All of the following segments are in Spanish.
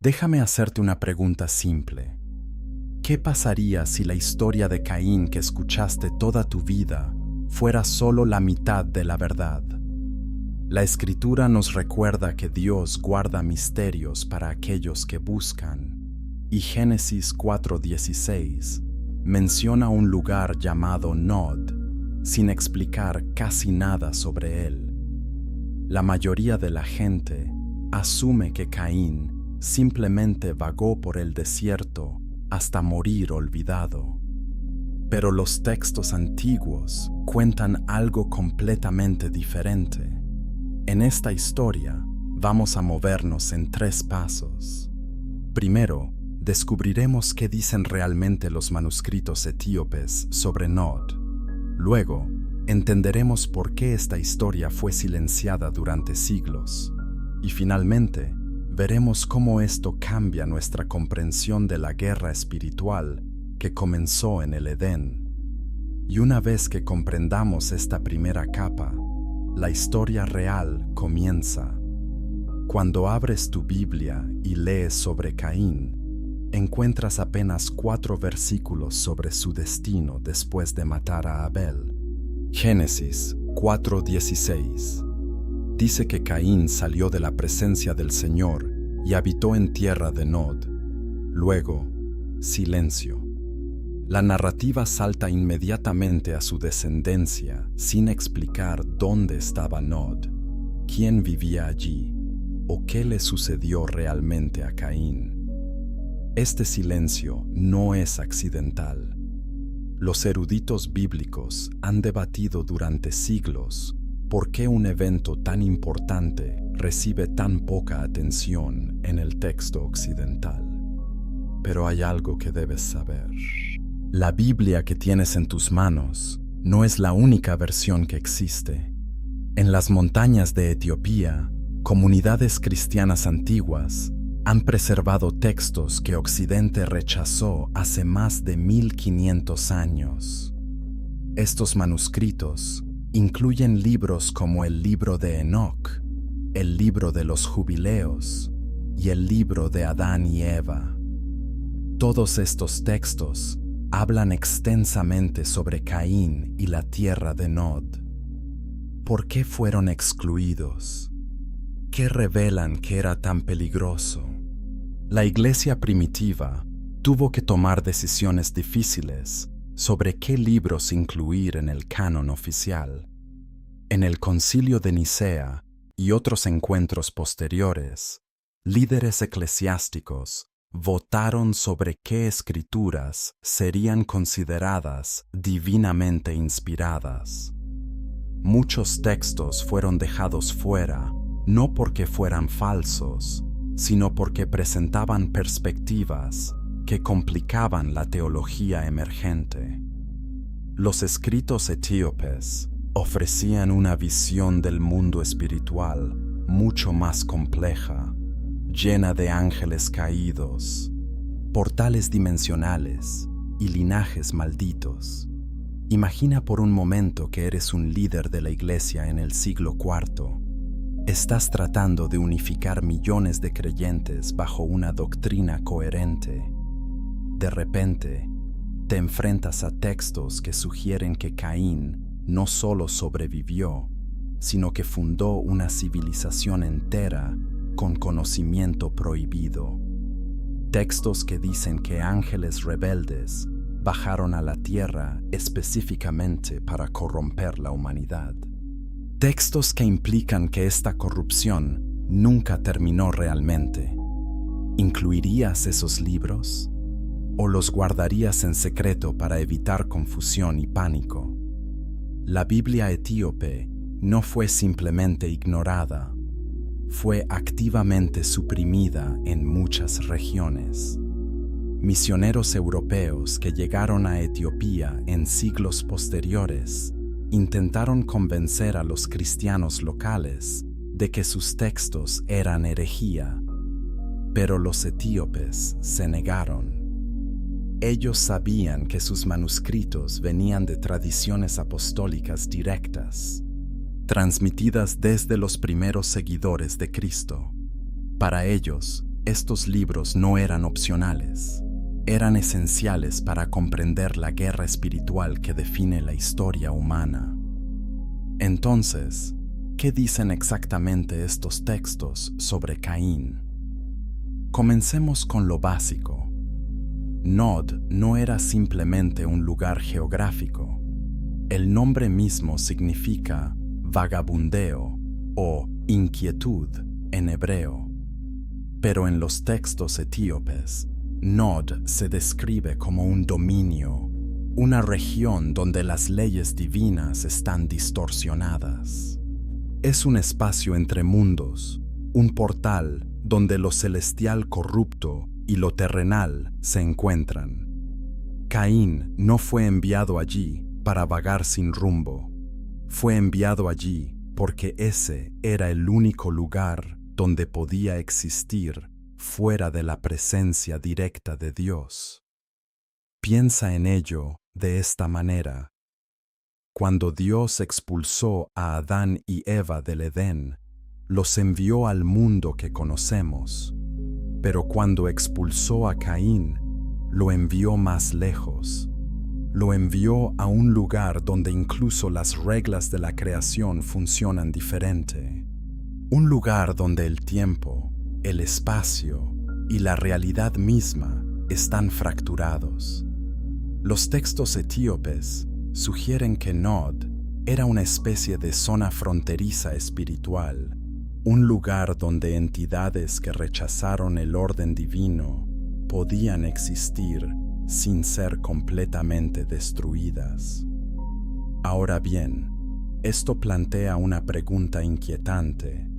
Déjame hacerte una pregunta simple. ¿Qué pasaría si la historia de Caín que escuchaste toda tu vida fuera solo la mitad de la verdad? La Escritura nos recuerda que Dios guarda misterios para aquellos que buscan, y Génesis 4:16 menciona un lugar llamado Nod, sin explicar casi nada sobre él. La mayoría de la gente asume que Caín simplemente vagó por el desierto hasta morir olvidado. Pero los textos antiguos cuentan algo completamente diferente. En esta historia vamos a movernos en 3 pasos. Primero, descubriremos qué dicen realmente los manuscritos etíopes sobre Nod. Luego, entenderemos por qué esta historia fue silenciada durante siglos. Y finalmente, veremos cómo esto cambia nuestra comprensión de la guerra espiritual que comenzó en el Edén. Y una vez que comprendamos esta primera capa, la historia real comienza. Cuando abres tu Biblia y lees sobre Caín, encuentras apenas 4 versículos sobre su destino después de matar a Abel. Génesis 4:16 dice que Caín salió de la presencia del Señor y habitó en tierra de Nod. Luego, silencio. La narrativa salta inmediatamente a su descendencia sin explicar dónde estaba Nod, quién vivía allí o qué le sucedió realmente a Caín. Este silencio no es accidental. Los eruditos bíblicos han debatido durante siglos por qué un evento tan importante recibe tan poca atención en el texto occidental. Pero hay algo que debes saber. La Biblia que tienes en tus manos no es la única versión que existe. En las montañas de Etiopía, comunidades cristianas antiguas han preservado textos que Occidente rechazó hace más de 1500 años. Estos manuscritos incluyen libros como el libro de Enoc, el libro de los Jubileos y el libro de Adán y Eva. Todos estos textos hablan extensamente sobre Caín y la tierra de Nod. ¿Por qué fueron excluidos? ¿Qué revelan que era tan peligroso? La iglesia primitiva tuvo que tomar decisiones difíciles sobre qué libros incluir en el canon oficial. En el Concilio de Nicea y otros encuentros posteriores, líderes eclesiásticos votaron sobre qué escrituras serían consideradas divinamente inspiradas. Muchos textos fueron dejados fuera, no porque fueran falsos, sino porque presentaban perspectivas que complicaban la teología emergente. Los escritos etíopes ofrecían una visión del mundo espiritual mucho más compleja, llena de ángeles caídos, portales dimensionales y linajes malditos. Imagina por un momento que eres un líder de la iglesia en el siglo IV. Estás tratando de unificar millones de creyentes bajo una doctrina coherente. De repente, te enfrentas a textos que sugieren que Caín no solo sobrevivió, sino que fundó una civilización entera con conocimiento prohibido. Textos que dicen que ángeles rebeldes bajaron a la tierra específicamente para corromper la humanidad. Textos que implican que esta corrupción nunca terminó realmente. ¿Incluirías esos libros? ¿O los guardarías en secreto para evitar confusión y pánico? La Biblia etíope no fue simplemente ignorada, fue activamente suprimida en muchas regiones. Misioneros europeos que llegaron a Etiopía en siglos posteriores intentaron convencer a los cristianos locales de que sus textos eran herejía, pero los etíopes se negaron. Ellos sabían que sus manuscritos venían de tradiciones apostólicas directas, transmitidas desde los primeros seguidores de Cristo. Para ellos, Estos libros no eran opcionales, eran esenciales para comprender la guerra espiritual que define la historia humana. Entonces, ¿qué dicen exactamente estos textos sobre Caín? Comencemos con lo básico. Nod no era simplemente un lugar geográfico. El nombre mismo significa vagabundeo o inquietud en hebreo. Pero en los textos etíopes, Nod se describe como un dominio, una región donde las leyes divinas están distorsionadas. Es un espacio entre mundos, un portal donde lo celestial corrupto y lo terrenal se encuentran. Caín no fue enviado allí para vagar sin rumbo. Fue enviado allí porque ese era el único lugar donde podía existir fuera de la presencia directa de Dios. Piensa en ello de esta manera. Cuando Dios expulsó a Adán y Eva del Edén, los envió al mundo que conocemos. Pero cuando expulsó a Caín, lo envió más lejos. Lo envió a un lugar donde incluso las reglas de la creación funcionan diferente. Un lugar donde el tiempo, el espacio y la realidad misma están fracturados. Los textos etíopes sugieren que Nod era una especie de zona fronteriza espiritual, un lugar donde entidades que rechazaron el orden divino podían existir sin ser completamente destruidas. Ahora bien, esto plantea una pregunta inquietante.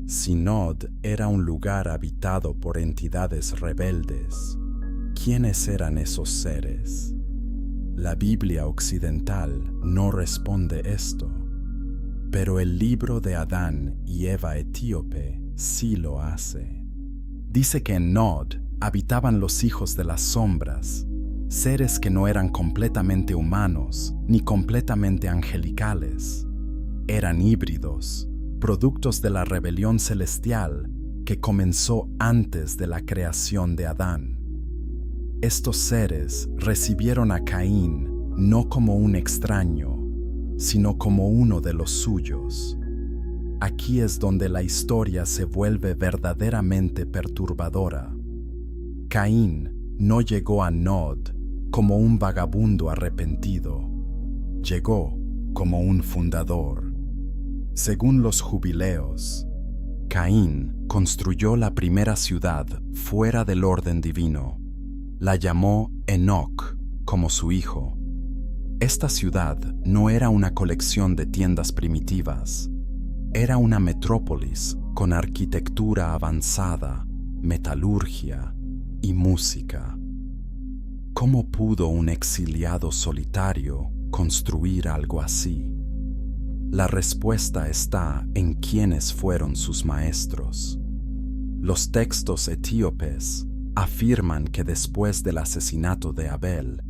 Si Nod era un lugar habitado por entidades rebeldes, ¿quiénes eran esos seres? La Biblia occidental no responde esto, pero el libro de Adán y Eva etíope sí lo hace. Dice que en Nod habitaban los hijos de las sombras, seres que no eran completamente humanos ni completamente angelicales. Eran híbridos, productos de la rebelión celestial que comenzó antes de la creación de Adán. Estos seres recibieron a Caín no como un extraño, sino como uno de los suyos. Aquí es donde la historia se vuelve verdaderamente perturbadora. Caín no llegó a Nod como un vagabundo arrepentido, llegó como un fundador. Según los jubileos, Caín construyó la primera ciudad fuera del orden divino. La llamó Enoc como su hijo. Esta ciudad no era una colección de tiendas primitivas, era una metrópolis con arquitectura avanzada, metalurgia y música. ¿Cómo pudo un exiliado solitario construir algo así? La respuesta está en quiénes fueron sus maestros. Los textos etíopes afirman que después del asesinato de Abel,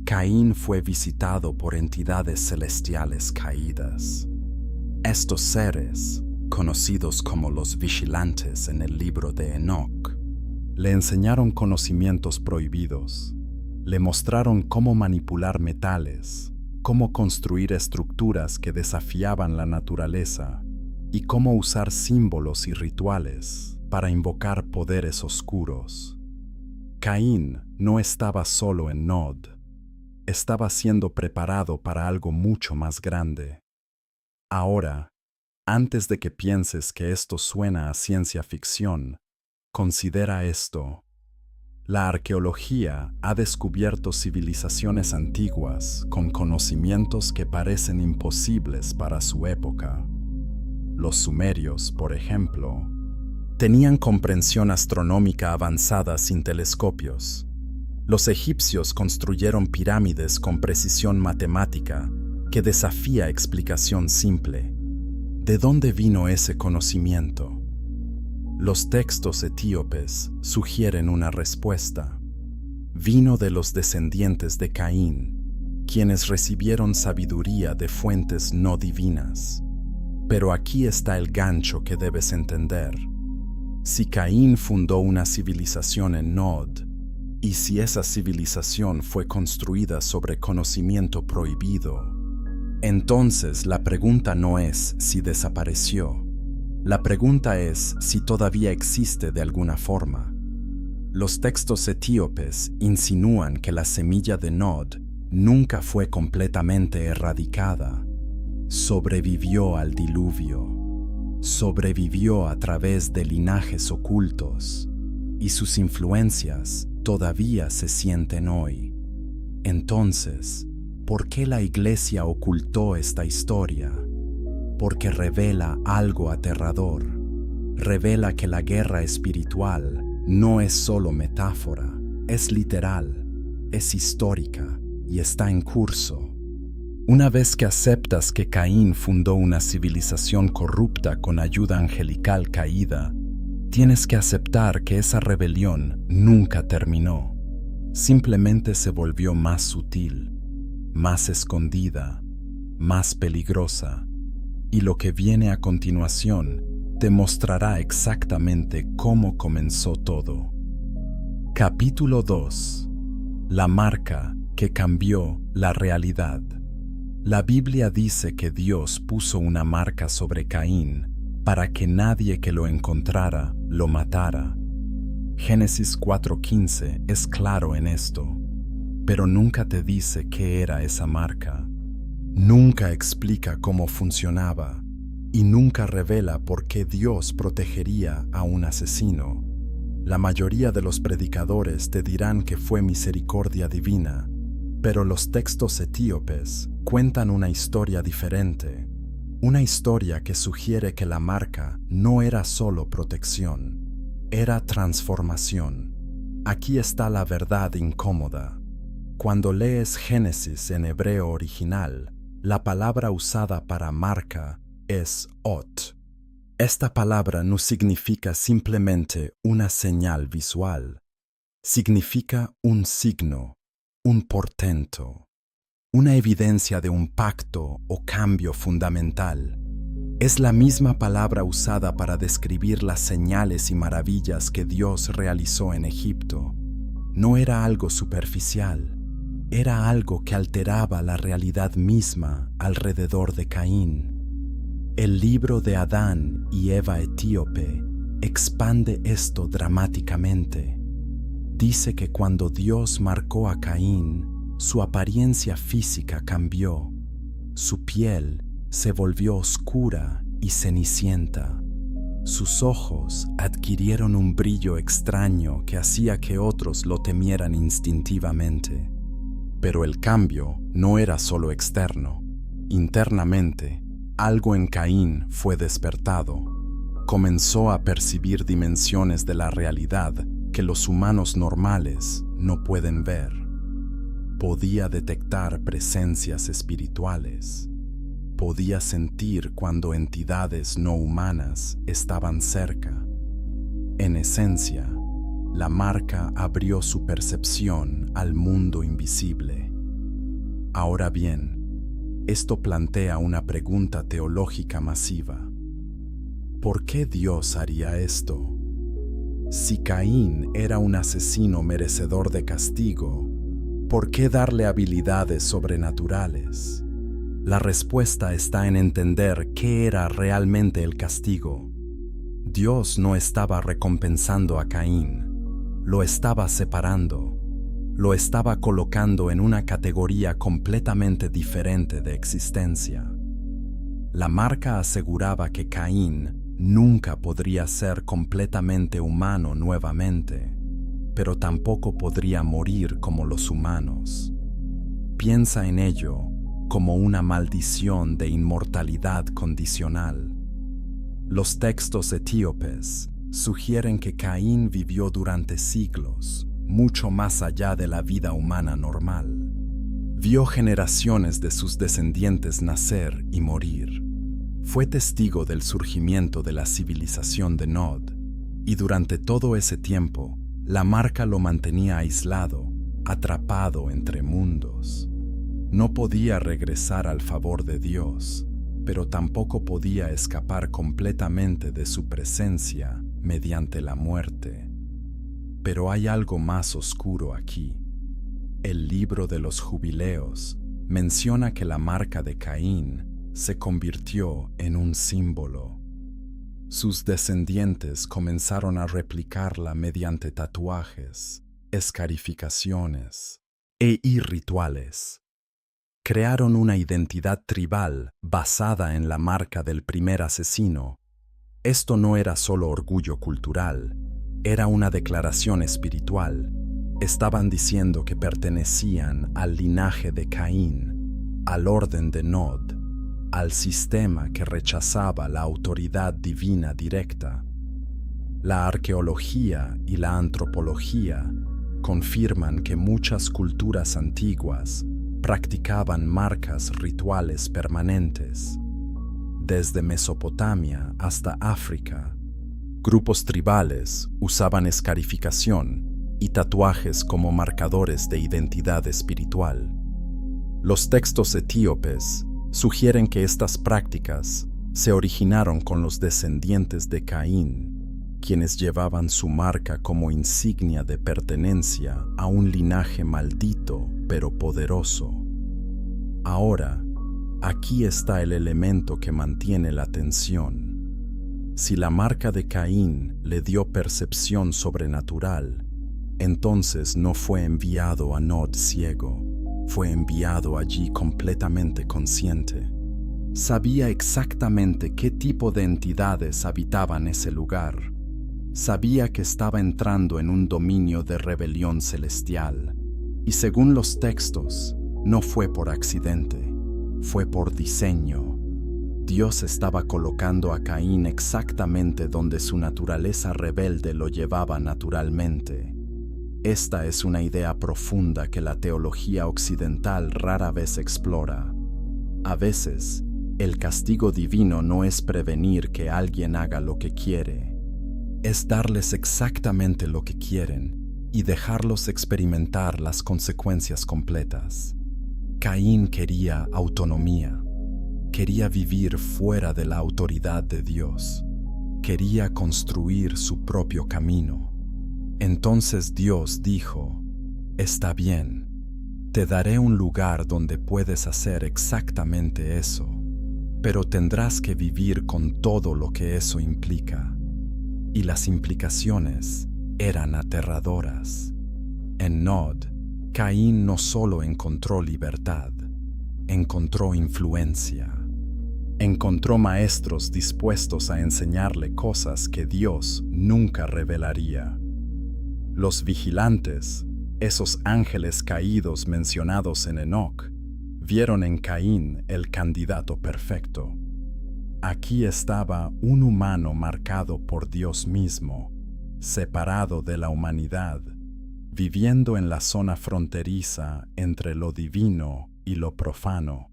Caín fue visitado por entidades celestiales caídas. Estos seres, conocidos como los vigilantes en el libro de Enoc, le enseñaron conocimientos prohibidos, le mostraron cómo manipular metales, cómo construir estructuras que desafiaban la naturaleza y cómo usar símbolos y rituales para invocar poderes oscuros. Caín no estaba solo en Nod, estaba siendo preparado para algo mucho más grande. Ahora, antes de que pienses que esto suena a ciencia ficción, considera esto. La arqueología ha descubierto civilizaciones antiguas con conocimientos que parecen imposibles para su época. Los sumerios, por ejemplo, tenían comprensión astronómica avanzada sin telescopios. Los egipcios construyeron pirámides con precisión matemática que desafía explicación simple. ¿De dónde vino ese conocimiento? Los textos etíopes sugieren una respuesta. Vino de los descendientes de Caín, quienes recibieron sabiduría de fuentes no divinas. Pero aquí está el gancho que debes entender. Si Caín fundó una civilización en Nod, y si esa civilización fue construida sobre conocimiento prohibido, entonces la pregunta no es si desapareció. La pregunta es si todavía existe de alguna forma. Los textos etíopes insinúan que la semilla de Nod nunca fue completamente erradicada. Sobrevivió al diluvio. Sobrevivió a través de linajes ocultos, y sus influencias todavía se sienten hoy. Entonces, ¿por qué la Iglesia ocultó esta historia? Porque revela algo aterrador. Revela que la guerra espiritual no es solo metáfora, es literal, es histórica y está en curso. Una vez que aceptas que Caín fundó una civilización corrupta con ayuda angelical caída, tienes que aceptar que esa rebelión nunca terminó. Simplemente se volvió más sutil, más escondida, más peligrosa, y lo que viene a continuación te mostrará exactamente cómo comenzó todo. Capítulo 2. La marca que cambió la realidad. La Biblia dice que Dios puso una marca sobre Caín para que nadie que lo encontrara lo matara. Génesis 4:15 es claro en esto, pero nunca te dice qué era esa marca. Nunca explica cómo funcionaba y nunca revela por qué Dios protegería a un asesino. La mayoría de los predicadores te dirán que fue misericordia divina, pero los textos etíopes cuentan una historia diferente, una historia que sugiere que la marca no era solo protección, era transformación. Aquí está la verdad incómoda. Cuando lees Génesis en hebreo original, la palabra usada para marca es ot. Esta palabra no significa simplemente una señal visual, significa un signo, un portento, una evidencia de un pacto o cambio fundamental. Es la misma palabra usada para describir las señales y maravillas que Dios realizó en Egipto. No era algo superficial, era algo que alteraba la realidad misma alrededor de Caín. El libro de Adán y Eva etíope expande esto dramáticamente. Dice que cuando Dios marcó a Caín, su apariencia física cambió. Su piel se volvió oscura y cenicienta. Sus ojos adquirieron un brillo extraño que hacía que otros lo temieran instintivamente. Pero el cambio no era solo externo. Internamente, algo en Caín fue despertado. Comenzó a percibir dimensiones de la realidad que los humanos normales no pueden ver. Podía detectar presencias espirituales. Podía sentir cuando entidades no humanas estaban cerca. En esencia, la marca abrió su percepción al mundo invisible. Ahora bien, esto plantea una pregunta teológica masiva. ¿Por qué Dios haría esto? Si Caín era un asesino merecedor de castigo, ¿por qué darle habilidades sobrenaturales? La respuesta está en entender qué era realmente el castigo. Dios no estaba recompensando a Caín, lo estaba separando, lo estaba colocando en una categoría completamente diferente de existencia. La marca aseguraba que Caín nunca podría ser completamente humano nuevamente, pero tampoco podría morir como los humanos. Piensa en ello como una maldición de inmortalidad condicional. Los textos etíopes sugieren que Caín vivió durante siglos, mucho más allá de la vida humana normal. Vio generaciones de sus descendientes nacer y morir. Fue testigo del surgimiento de la civilización de Nod, y durante todo ese tiempo, la marca lo mantenía aislado, atrapado entre mundos. No podía regresar al favor de Dios, pero tampoco podía escapar completamente de su presencia mediante la muerte. Pero hay algo más oscuro aquí. El libro de los Jubileos menciona que la marca de Caín se convirtió en un símbolo. Sus descendientes comenzaron a replicarla mediante tatuajes, escarificaciones y rituales. Crearon una identidad tribal basada en la marca del primer asesino. Esto no era solo orgullo cultural, era una declaración espiritual. Estaban diciendo que pertenecían al linaje de Caín, al orden de Nod, al sistema que rechazaba la autoridad divina directa. La arqueología y la antropología confirman que muchas culturas antiguas practicaban marcas rituales permanentes. Desde Mesopotamia hasta África, grupos tribales usaban escarificación y tatuajes como marcadores de identidad espiritual. Los textos etíopes sugieren que estas prácticas se originaron con los descendientes de Caín, quienes llevaban su marca como insignia de pertenencia a un linaje maldito pero poderoso. Ahora, aquí está el elemento que mantiene la tensión. Si la marca de Caín le dio percepción sobrenatural, entonces no fue enviado a Nod ciego, fue enviado allí completamente consciente. Sabía exactamente qué tipo de entidades habitaban ese lugar. Sabía que estaba entrando en un dominio de rebelión celestial, y según los textos, no fue por accidente, fue por diseño. Dios estaba colocando a Caín exactamente donde su naturaleza rebelde lo llevaba naturalmente. Esta es una idea profunda que la teología occidental rara vez explora. A veces, el castigo divino no es prevenir que alguien haga lo que quiere, es darles exactamente lo que quieren y dejarlos experimentar las consecuencias completas. Caín quería autonomía, quería vivir fuera de la autoridad de Dios, quería construir su propio camino. Entonces Dios dijo: «Está bien, te daré un lugar donde puedes hacer exactamente eso, pero tendrás que vivir con todo lo que eso implica». Y las implicaciones eran aterradoras. En Nod, Caín no solo encontró libertad, encontró influencia. Encontró maestros dispuestos a enseñarle cosas que Dios nunca revelaría. Los vigilantes, esos ángeles caídos mencionados en Enoc, vieron en Caín el candidato perfecto. Aquí estaba un humano marcado por Dios mismo, separado de la humanidad, viviendo en la zona fronteriza entre lo divino y lo profano.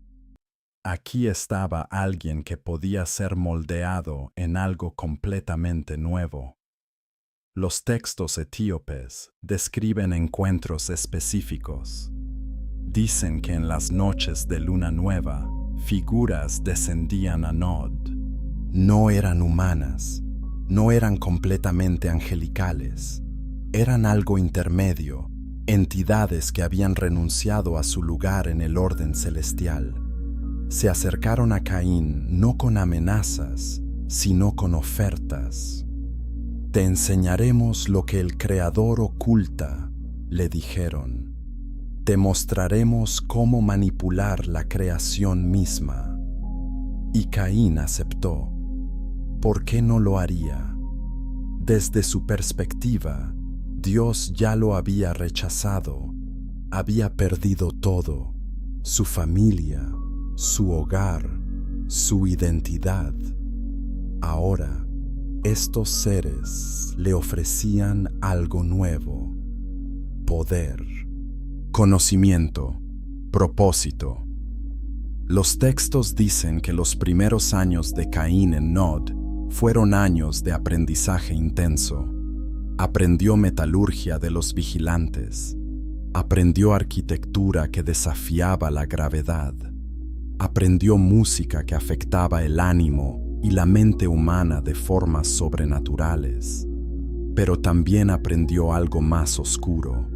Aquí estaba alguien que podía ser moldeado en algo completamente nuevo. Los textos etíopes describen encuentros específicos. Dicen que en las noches de luna nueva, figuras descendían a Nod. No eran humanas, no eran completamente angelicales, eran algo intermedio, entidades que habían renunciado a su lugar en el orden celestial. Se acercaron a Caín no con amenazas, sino con ofertas. «Te enseñaremos lo que el Creador oculta», le dijeron. «Te mostraremos cómo manipular la creación misma». Y Caín aceptó. ¿Por qué no lo haría? Desde su perspectiva, Dios ya lo había rechazado, había perdido todo: su familia, su hogar, su identidad. Ahora, estos seres le ofrecían algo nuevo: poder, conocimiento, propósito. Los textos dicen que los primeros años de Caín en Nod fueron años de aprendizaje intenso. Aprendió metalurgia de los vigilantes, aprendió arquitectura que desafiaba la gravedad, aprendió música que afectaba el ánimo y la mente humana de formas sobrenaturales, pero también aprendió algo más oscuro.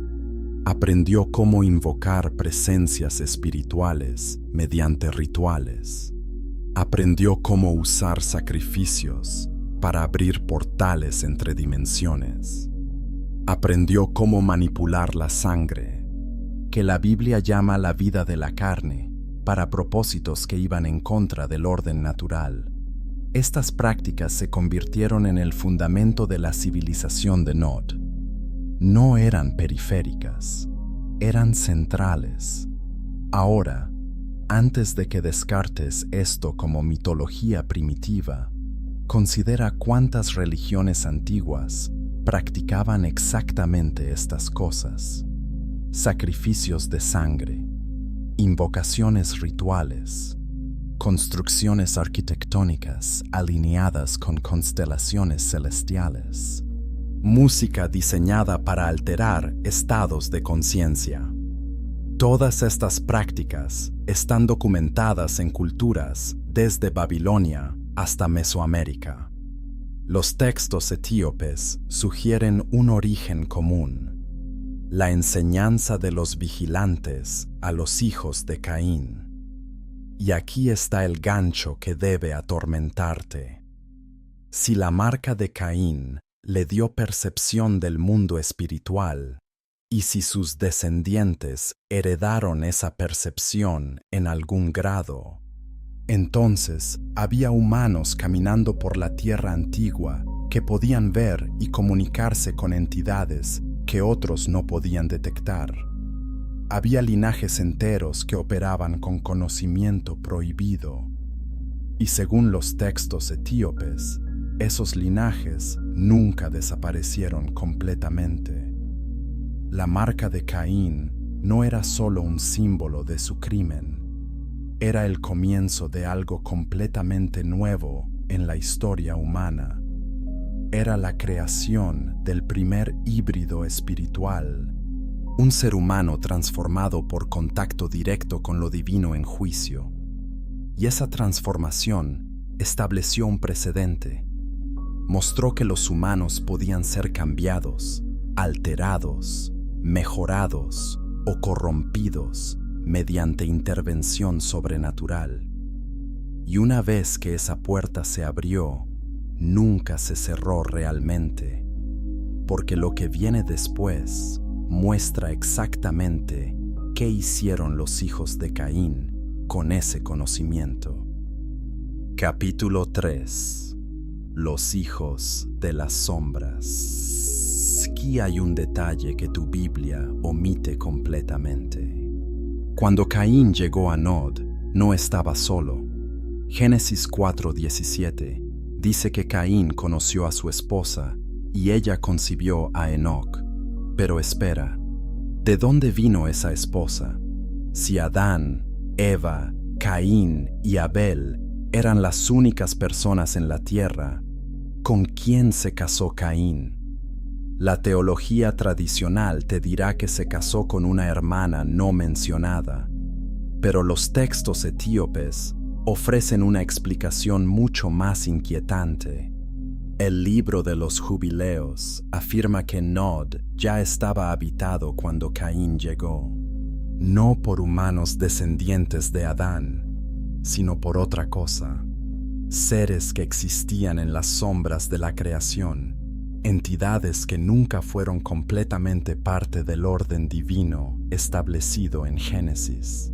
Aprendió cómo invocar presencias espirituales mediante rituales. Aprendió cómo usar sacrificios para abrir portales entre dimensiones. Aprendió cómo manipular la sangre, que la Biblia llama la vida de la carne, para propósitos que iban en contra del orden natural. Estas prácticas se convirtieron en el fundamento de la civilización de Nod. No eran periféricas, eran centrales. Ahora, antes de que descartes esto como mitología primitiva, considera cuántas religiones antiguas practicaban exactamente estas cosas: sacrificios de sangre, invocaciones rituales, construcciones arquitectónicas alineadas con constelaciones celestiales, música diseñada para alterar estados de conciencia. Todas estas prácticas están documentadas en culturas desde Babilonia hasta Mesoamérica. Los textos etíopes sugieren un origen común: la enseñanza de los vigilantes a los hijos de Caín. Y aquí está el gancho que debe atormentarte. Si la marca de Caín le dio percepción del mundo espiritual, y si sus descendientes heredaron esa percepción en algún grado, entonces había humanos caminando por la tierra antigua que podían ver y comunicarse con entidades que otros no podían detectar. Había linajes enteros que operaban con conocimiento prohibido. Y según los textos etíopes, esos linajes nunca desaparecieron completamente. La marca de Caín no era solo un símbolo de su crimen, era el comienzo de algo completamente nuevo en la historia humana. Era la creación del primer híbrido espiritual, un ser humano transformado por contacto directo con lo divino en juicio. Y esa transformación estableció un precedente. Mostró que los humanos podían ser cambiados, alterados, mejorados o corrompidos mediante intervención sobrenatural. Y una vez que esa puerta se abrió, nunca se cerró realmente, porque lo que viene después muestra exactamente qué hicieron los hijos de Caín con ese conocimiento. Capítulo 3. Los hijos de las sombras. Aquí hay un detalle que tu Biblia omite completamente. Cuando Caín llegó a Nod, no estaba solo. Génesis 4:17 dice que Caín conoció a su esposa y ella concibió a Enoc. Pero espera, ¿de dónde vino esa esposa? Si Adán, Eva, Caín y Abel eran las únicas personas en la tierra, ¿con quién se casó Caín? La teología tradicional te dirá que se casó con una hermana no mencionada, pero los textos etíopes ofrecen una explicación mucho más inquietante. El libro de los Jubileos afirma que Nod ya estaba habitado cuando Caín llegó, no por humanos descendientes de Adán, sino por otra cosa: seres que existían en las sombras de la creación, entidades que nunca fueron completamente parte del orden divino establecido en Génesis.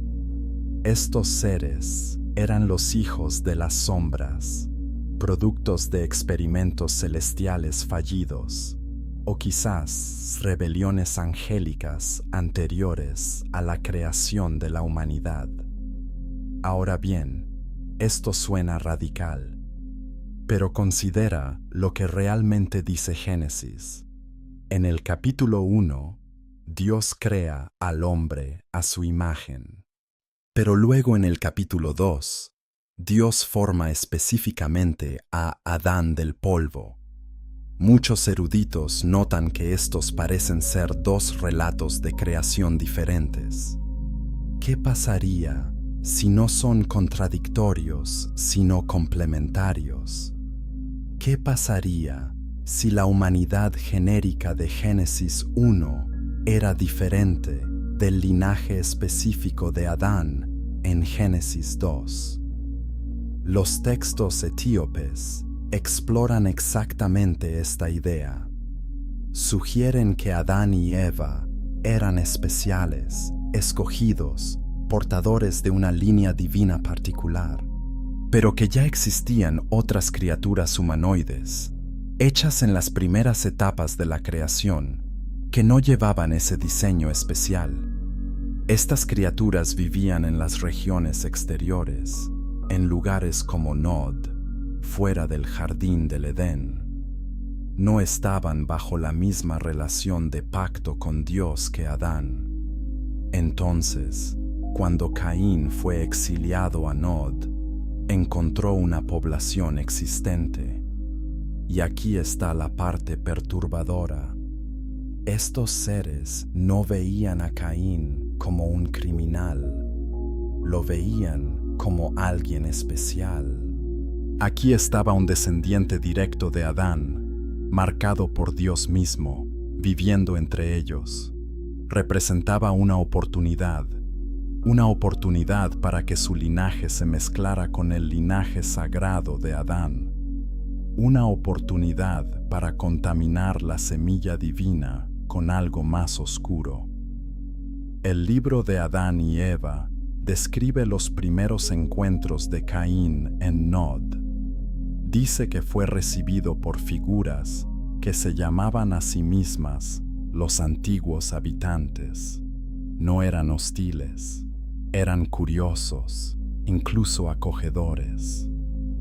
Estos seres eran los hijos de las sombras, productos de experimentos celestiales fallidos, o quizás rebeliones angélicas anteriores a la creación de la humanidad. Ahora bien, esto suena radical, pero considera lo que realmente dice Génesis. En el capítulo 1, Dios crea al hombre a su imagen. Pero luego en el capítulo 2, Dios forma específicamente a Adán del polvo. Muchos eruditos notan que estos parecen ser dos relatos de creación diferentes. ¿Qué pasaría si no son contradictorios, sino complementarios? ¿Qué pasaría si la humanidad genérica de Génesis 1 era diferente del linaje específico de Adán en Génesis 2? Los textos etíopes exploran exactamente esta idea. Sugieren que Adán y Eva eran especiales, escogidos, portadores de una línea divina particular, pero que ya existían otras criaturas humanoides, hechas en las primeras etapas de la creación, que no llevaban ese diseño especial. Estas criaturas vivían en las regiones exteriores, en lugares como Nod, fuera del jardín del Edén. No estaban bajo la misma relación de pacto con Dios que Adán. Entonces, cuando Caín fue exiliado a Nod, encontró una población existente. Y aquí está la parte perturbadora. Estos seres no veían a Caín como un criminal, lo veían como alguien especial. Aquí estaba un descendiente directo de Adán, marcado por Dios mismo, viviendo entre ellos. Representaba una oportunidad para que su linaje se mezclara con el linaje sagrado de Adán. Una oportunidad para contaminar la semilla divina con algo más oscuro. El libro de Adán y Eva describe los primeros encuentros de Caín en Nod. Dice que fue recibido por figuras que se llamaban a sí mismas los antiguos habitantes. No eran hostiles, eran curiosos, incluso acogedores.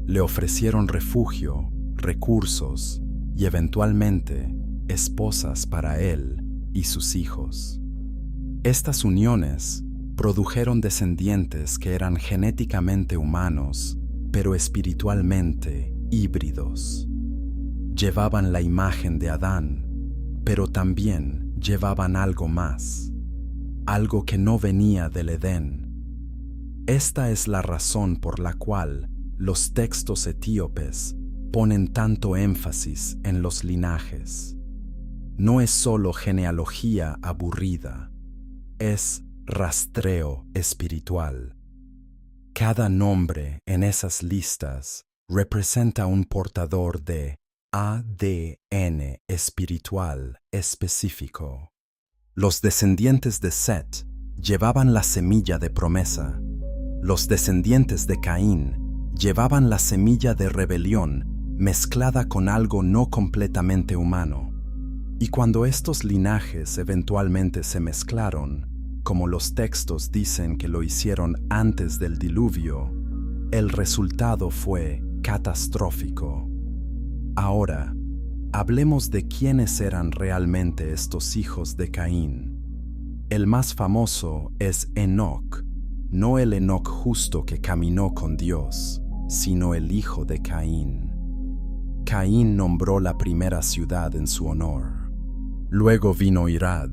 Le ofrecieron refugio, recursos y eventualmente esposas para él y sus hijos. Estas uniones produjeron descendientes que eran genéticamente humanos, pero espiritualmente híbridos. Llevaban la imagen de Adán, pero también llevaban algo más, algo que no venía del Edén. Esta es la razón por la cual los textos etíopes ponen tanto énfasis en los linajes. No es solo genealogía aburrida, es rastreo espiritual. Cada nombre en esas listas representa un portador de ADN espiritual específico. Los descendientes de Set llevaban la semilla de promesa. Los descendientes de Caín llevaban la semilla de rebelión mezclada con algo no completamente humano. Y cuando estos linajes eventualmente se mezclaron, como los textos dicen que lo hicieron antes del diluvio, el resultado fue catastrófico. Ahora, hablemos de quiénes eran realmente estos hijos de Caín. El más famoso es Enoc, no el Enoc justo que caminó con Dios, sino el hijo de Caín. Caín nombró la primera ciudad en su honor. Luego vino Irad,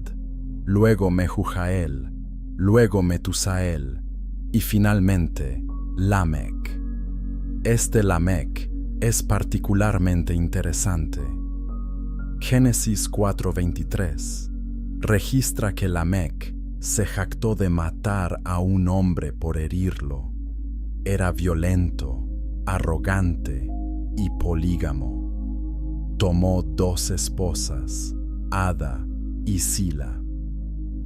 luego Mehujael, luego Metusael y finalmente Lamec. Este Lamec es particularmente interesante. Génesis 4:23 registra que Lamec se jactó de matar a un hombre por herirlo. Era violento, arrogante y polígamo. Tomó 2 esposas, Ada y Sila.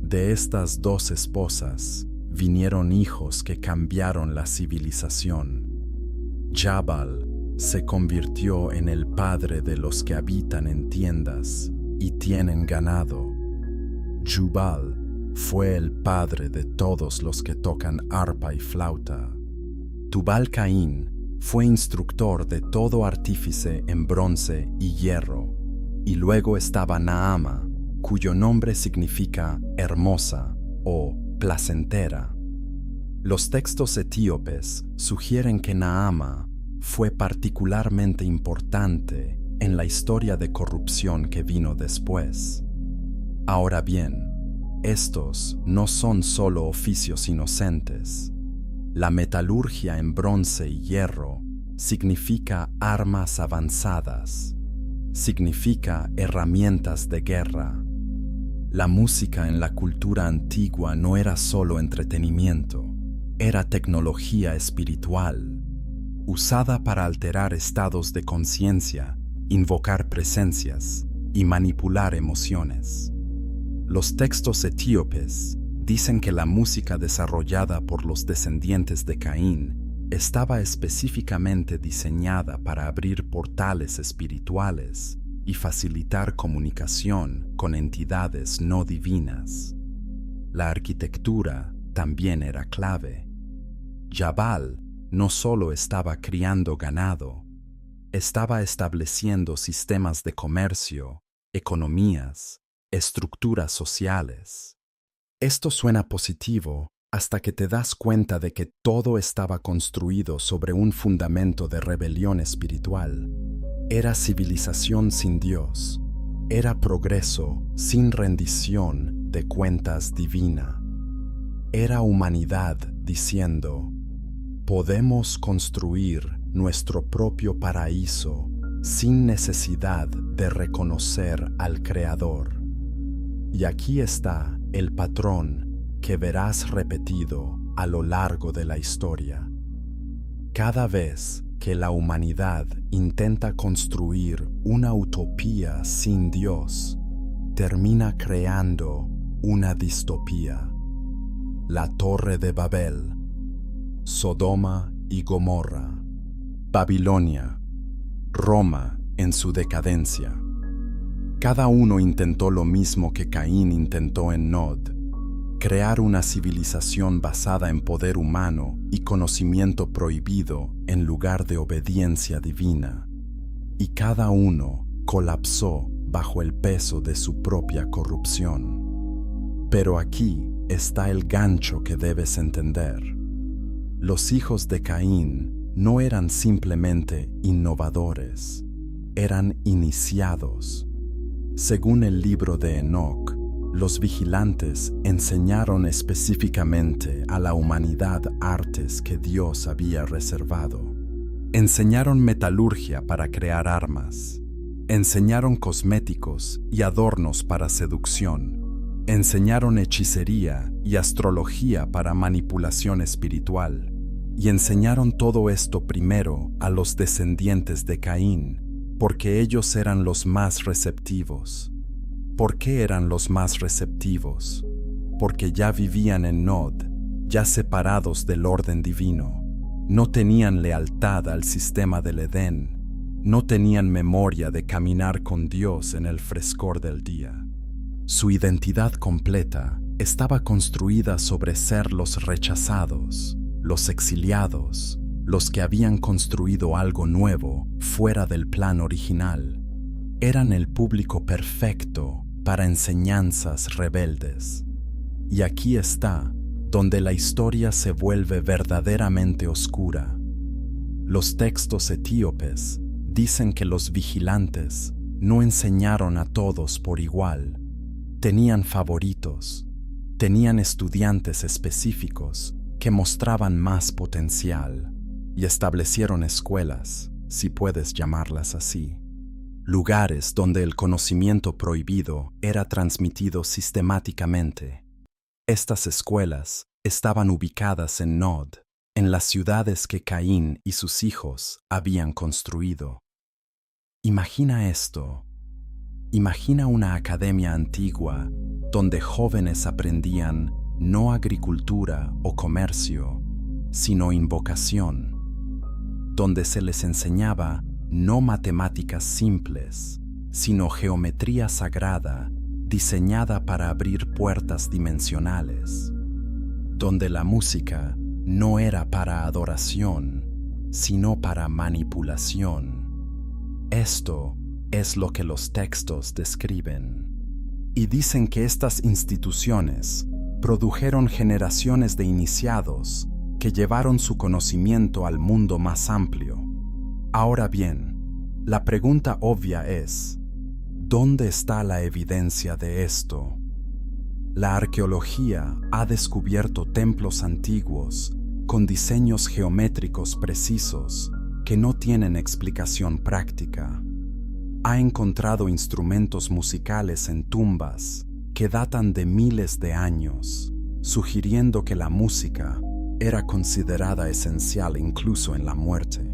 De estas 2 esposas vinieron hijos que cambiaron la civilización. Jabal se convirtió en el padre de los que habitan en tiendas y tienen ganado. Jubal fue el padre de todos los que tocan arpa y flauta. Tubal-Caín fue instructor de todo artífice en bronce y hierro. Y luego estaba Naama, cuyo nombre significa hermosa o placentera. Los textos etíopes sugieren que Naama fue particularmente importante en la historia de corrupción que vino después. Ahora bien, estos no son solo oficios inocentes. La metalurgia en bronce y hierro significa armas avanzadas, significa herramientas de guerra. La música en la cultura antigua no era solo entretenimiento, era tecnología espiritual, usada para alterar estados de conciencia, invocar presencias y manipular emociones. Los textos etíopes dicen que la música desarrollada por los descendientes de Caín estaba específicamente diseñada para abrir portales espirituales y facilitar comunicación con entidades no divinas. La arquitectura también era clave. Jabal no solo estaba criando ganado, estaba estableciendo sistemas de comercio, economías, estructuras sociales. Esto suena positivo hasta que te das cuenta de que todo estaba construido sobre un fundamento de rebelión espiritual. Era civilización sin Dios, era progreso sin rendición de cuentas divina. Era humanidad diciendo, podemos construir nuestro propio paraíso sin necesidad de reconocer al Creador. Y aquí está el patrón que verás repetido a lo largo de la historia. Cada vez que la humanidad intenta construir una utopía sin Dios, termina creando una distopía. La Torre de Babel, Sodoma y Gomorra, Babilonia, Roma en su decadencia. Cada uno intentó lo mismo que Caín intentó en Nod, crear una civilización basada en poder humano y conocimiento prohibido en lugar de obediencia divina. Y cada uno colapsó bajo el peso de su propia corrupción. Pero aquí está el gancho que debes entender. Los hijos de Caín no eran simplemente innovadores, eran iniciados. Según el libro de Enoc, los vigilantes enseñaron específicamente a la humanidad artes que Dios había reservado. Enseñaron metalurgia para crear armas. Enseñaron cosméticos y adornos para seducción. Enseñaron hechicería y astrología para manipulación espiritual. Y enseñaron todo esto primero a los descendientes de Caín, porque ellos eran los más receptivos. ¿Por qué eran los más receptivos? Porque ya vivían en Nod, ya separados del orden divino. No tenían lealtad al sistema del Edén. No tenían memoria de caminar con Dios en el frescor del día. Su identidad completa estaba construida sobre ser los rechazados, los exiliados, los que habían construido algo nuevo fuera del plan original. Eran el público perfecto para enseñanzas rebeldes. Y aquí está donde la historia se vuelve verdaderamente oscura. Los textos etíopes dicen que los vigilantes no enseñaron a todos por igual. Tenían favoritos, tenían estudiantes específicos que mostraban más potencial y establecieron escuelas, si puedes llamarlas así. Lugares donde el conocimiento prohibido era transmitido sistemáticamente. Estas escuelas estaban ubicadas en Nod, en las ciudades que Caín y sus hijos habían construido. Imagina esto. Imagina una academia antigua donde jóvenes aprendían no agricultura o comercio, sino invocación, donde se les enseñaba no matemáticas simples, sino geometría sagrada diseñada para abrir puertas dimensionales, donde la música no era para adoración, sino para manipulación. Esto es lo que los textos describen. Y dicen que estas instituciones produjeron generaciones de iniciados que llevaron su conocimiento al mundo más amplio. Ahora bien, la pregunta obvia es, ¿dónde está la evidencia de esto? La arqueología ha descubierto templos antiguos con diseños geométricos precisos que no tienen explicación práctica. Ha encontrado instrumentos musicales en tumbas que datan de miles de años, sugiriendo que la música era considerada esencial incluso en la muerte.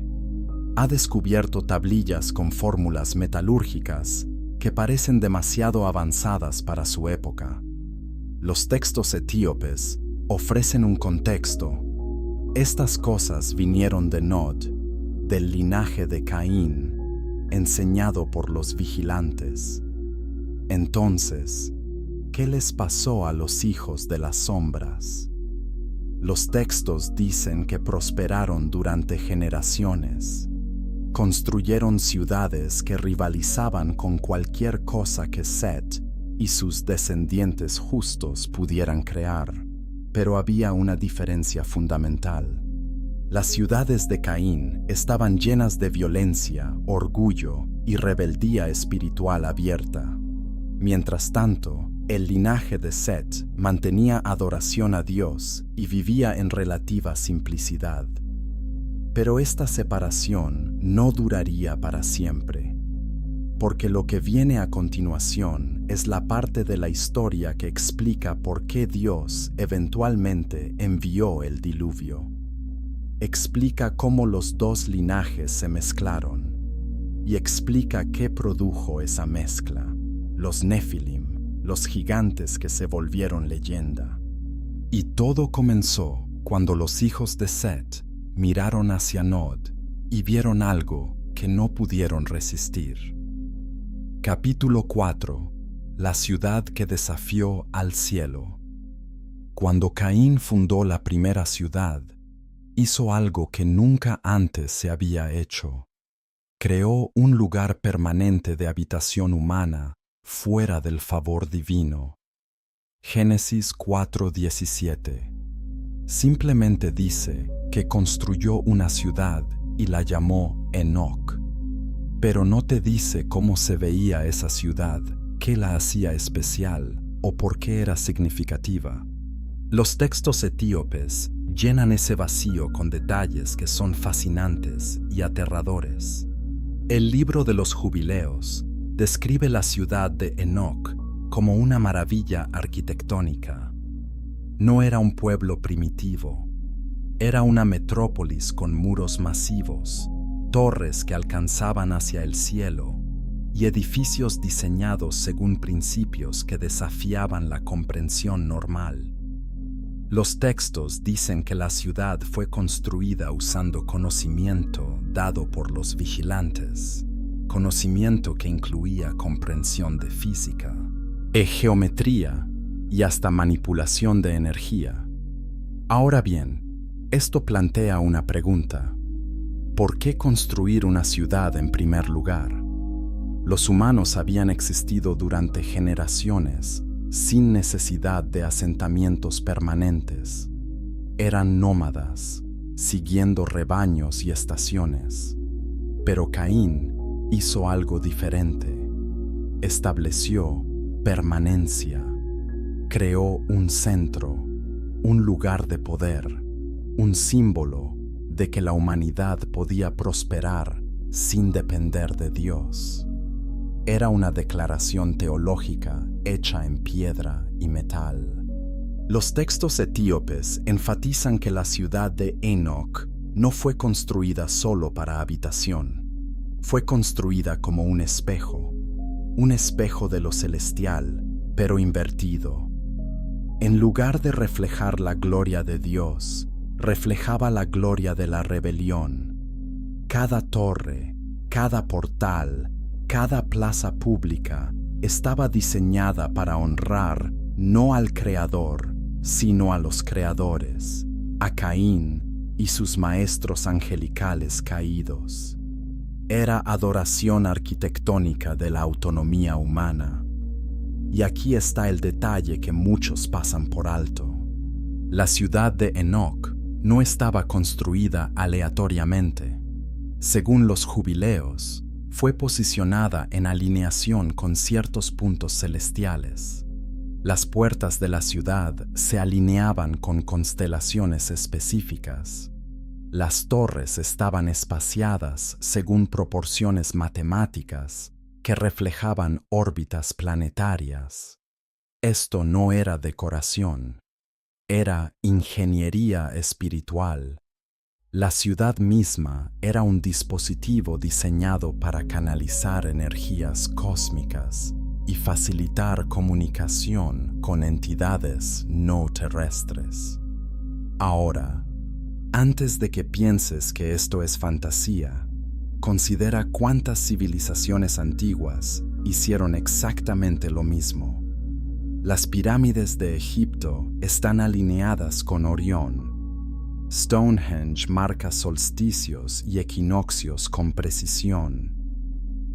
Ha descubierto tablillas con fórmulas metalúrgicas que parecen demasiado avanzadas para su época. Los textos etíopes ofrecen un contexto. Estas cosas vinieron de Nod, del linaje de Caín, enseñado por los vigilantes. Entonces, ¿qué les pasó a los hijos de las sombras? Los textos dicen que prosperaron durante generaciones. Construyeron ciudades que rivalizaban con cualquier cosa que Set y sus descendientes justos pudieran crear, pero había una diferencia fundamental. Las ciudades de Caín estaban llenas de violencia, orgullo y rebeldía espiritual abierta. Mientras tanto, el linaje de Set mantenía adoración a Dios y vivía en relativa simplicidad. Pero esta separación no duraría para siempre, porque lo que viene a continuación es la parte de la historia que explica por qué Dios eventualmente envió el diluvio. Explica cómo los dos linajes se mezclaron y explica qué produjo esa mezcla: los Nefilim, los gigantes que se volvieron leyenda. Y todo comenzó cuando los hijos de Set miraron hacia Nod y vieron algo que no pudieron resistir. Capítulo 4. La ciudad que desafió al cielo. Cuando Caín fundó la primera ciudad, hizo algo que nunca antes se había hecho. Creó un lugar permanente de habitación humana fuera del favor divino. Génesis 4:17. Simplemente dice que construyó una ciudad y la llamó Enoc. Pero no te dice cómo se veía esa ciudad, qué la hacía especial o por qué era significativa. Los textos etíopes llenan ese vacío con detalles que son fascinantes y aterradores. El libro de los Jubileos describe la ciudad de Enoc como una maravilla arquitectónica. No era un pueblo primitivo, era una metrópolis con muros masivos, torres que alcanzaban hacia el cielo y edificios diseñados según principios que desafiaban la comprensión normal. Los textos dicen que la ciudad fue construida usando conocimiento dado por los vigilantes, conocimiento que incluía comprensión de física, geometría y hasta manipulación de energía. Ahora bien, esto plantea una pregunta. ¿Por qué construir una ciudad en primer lugar? Los humanos habían existido durante generaciones sin necesidad de asentamientos permanentes. Eran nómadas, siguiendo rebaños y estaciones. Pero Caín hizo algo diferente. Estableció permanencia. Creó un centro, un lugar de poder, un símbolo de que la humanidad podía prosperar sin depender de Dios. Era una declaración teológica hecha en piedra y metal. Los textos etíopes enfatizan que la ciudad de Enoc no fue construida solo para habitación. Fue construida como un espejo de lo celestial, pero invertido. En lugar de reflejar la gloria de Dios, reflejaba la gloria de la rebelión. Cada torre, cada portal, cada plaza pública estaba diseñada para honrar no al Creador, sino a los creadores, a Caín y sus maestros angelicales caídos. Era adoración arquitectónica de la autonomía humana. Y aquí está el detalle que muchos pasan por alto. La ciudad de Enoc no estaba construida aleatoriamente. Según los Jubileos, fue posicionada en alineación con ciertos puntos celestiales. Las puertas de la ciudad se alineaban con constelaciones específicas. Las torres estaban espaciadas según proporciones matemáticas que reflejaban órbitas planetarias. Esto no era decoración, era ingeniería espiritual. La ciudad misma era un dispositivo diseñado para canalizar energías cósmicas y facilitar comunicación con entidades no terrestres. Ahora, antes de que pienses que esto es fantasía, considera cuántas civilizaciones antiguas hicieron exactamente lo mismo. Las pirámides de Egipto están alineadas con Orión. Stonehenge marca solsticios y equinoccios con precisión.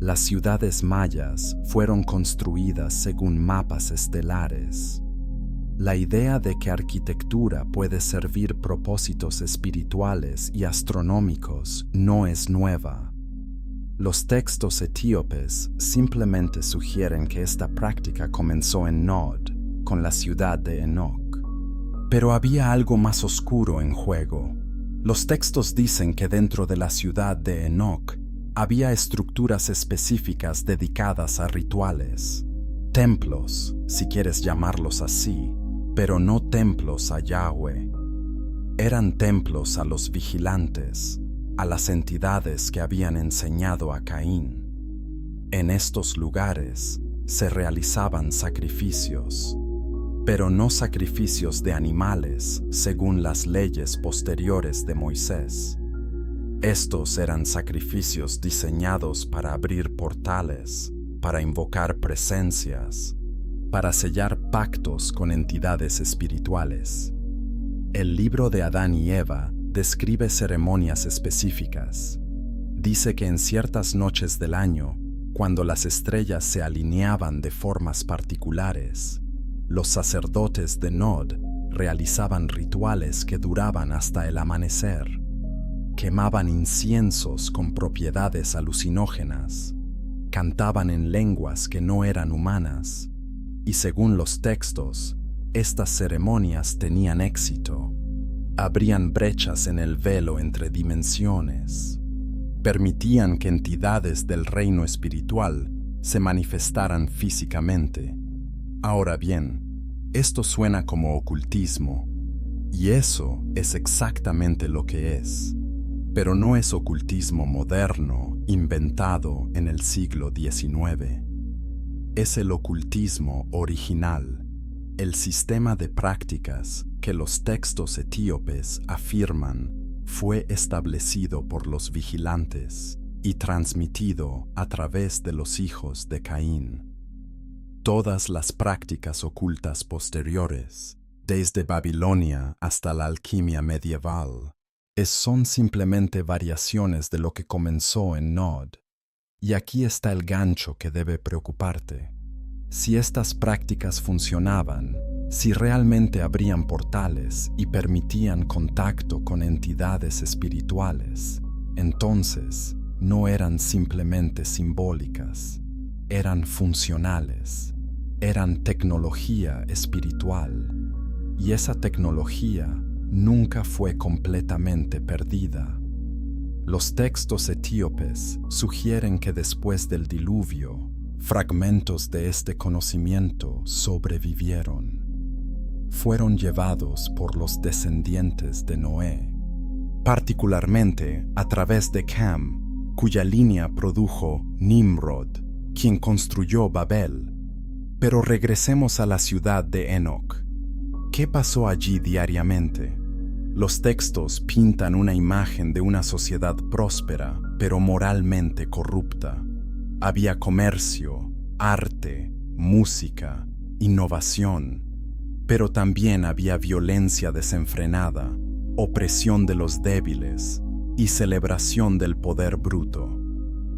Las ciudades mayas fueron construidas según mapas estelares. La idea de que arquitectura puede servir propósitos espirituales y astronómicos no es nueva. Los textos etíopes simplemente sugieren que esta práctica comenzó en Nod, con la ciudad de Enoch. Pero había algo más oscuro en juego. Los textos dicen que dentro de la ciudad de Enoch había estructuras específicas dedicadas a rituales. Templos, si quieres llamarlos así, pero no templos a Yahweh. Eran templos a los vigilantes, a las entidades que habían enseñado a Caín. En estos lugares se realizaban sacrificios, pero no sacrificios de animales según las leyes posteriores de Moisés. Estos eran sacrificios diseñados para abrir portales, para invocar presencias, para sellar pactos con entidades espirituales. El libro de Adán y Eva describe ceremonias específicas. Dice que en ciertas noches del año, cuando las estrellas se alineaban de formas particulares, los sacerdotes de Nod realizaban rituales que duraban hasta el amanecer. Quemaban inciensos con propiedades alucinógenas, cantaban en lenguas que no eran humanas, y según los textos, estas ceremonias tenían éxito. Abrían brechas en el velo entre dimensiones, permitían que entidades del reino espiritual se manifestaran físicamente. Ahora bien, esto suena como ocultismo, y eso es exactamente lo que es. Pero no es ocultismo moderno, inventado en el siglo XIX. Es el ocultismo original, el sistema de prácticas que los textos etíopes afirman fue establecido por los vigilantes y transmitido a través de los hijos de Caín. Todas las prácticas ocultas posteriores, desde Babilonia hasta la alquimia medieval, son simplemente variaciones de lo que comenzó en Nod. Y aquí está el gancho que debe preocuparte. Si estas prácticas funcionaban, si realmente abrían portales y permitían contacto con entidades espirituales, entonces no eran simplemente simbólicas, eran funcionales, eran tecnología espiritual. Y esa tecnología nunca fue completamente perdida. Los textos etíopes sugieren que después del diluvio, fragmentos de este conocimiento sobrevivieron. Fueron llevados por los descendientes de Noé, particularmente a través de Cam, cuya línea produjo Nimrod, quien construyó Babel. Pero regresemos a la ciudad de Enoch. ¿Qué pasó allí diariamente? Los textos pintan una imagen de una sociedad próspera, pero moralmente corrupta. Había comercio, arte, música, innovación, pero también había violencia desenfrenada, opresión de los débiles y celebración del poder bruto.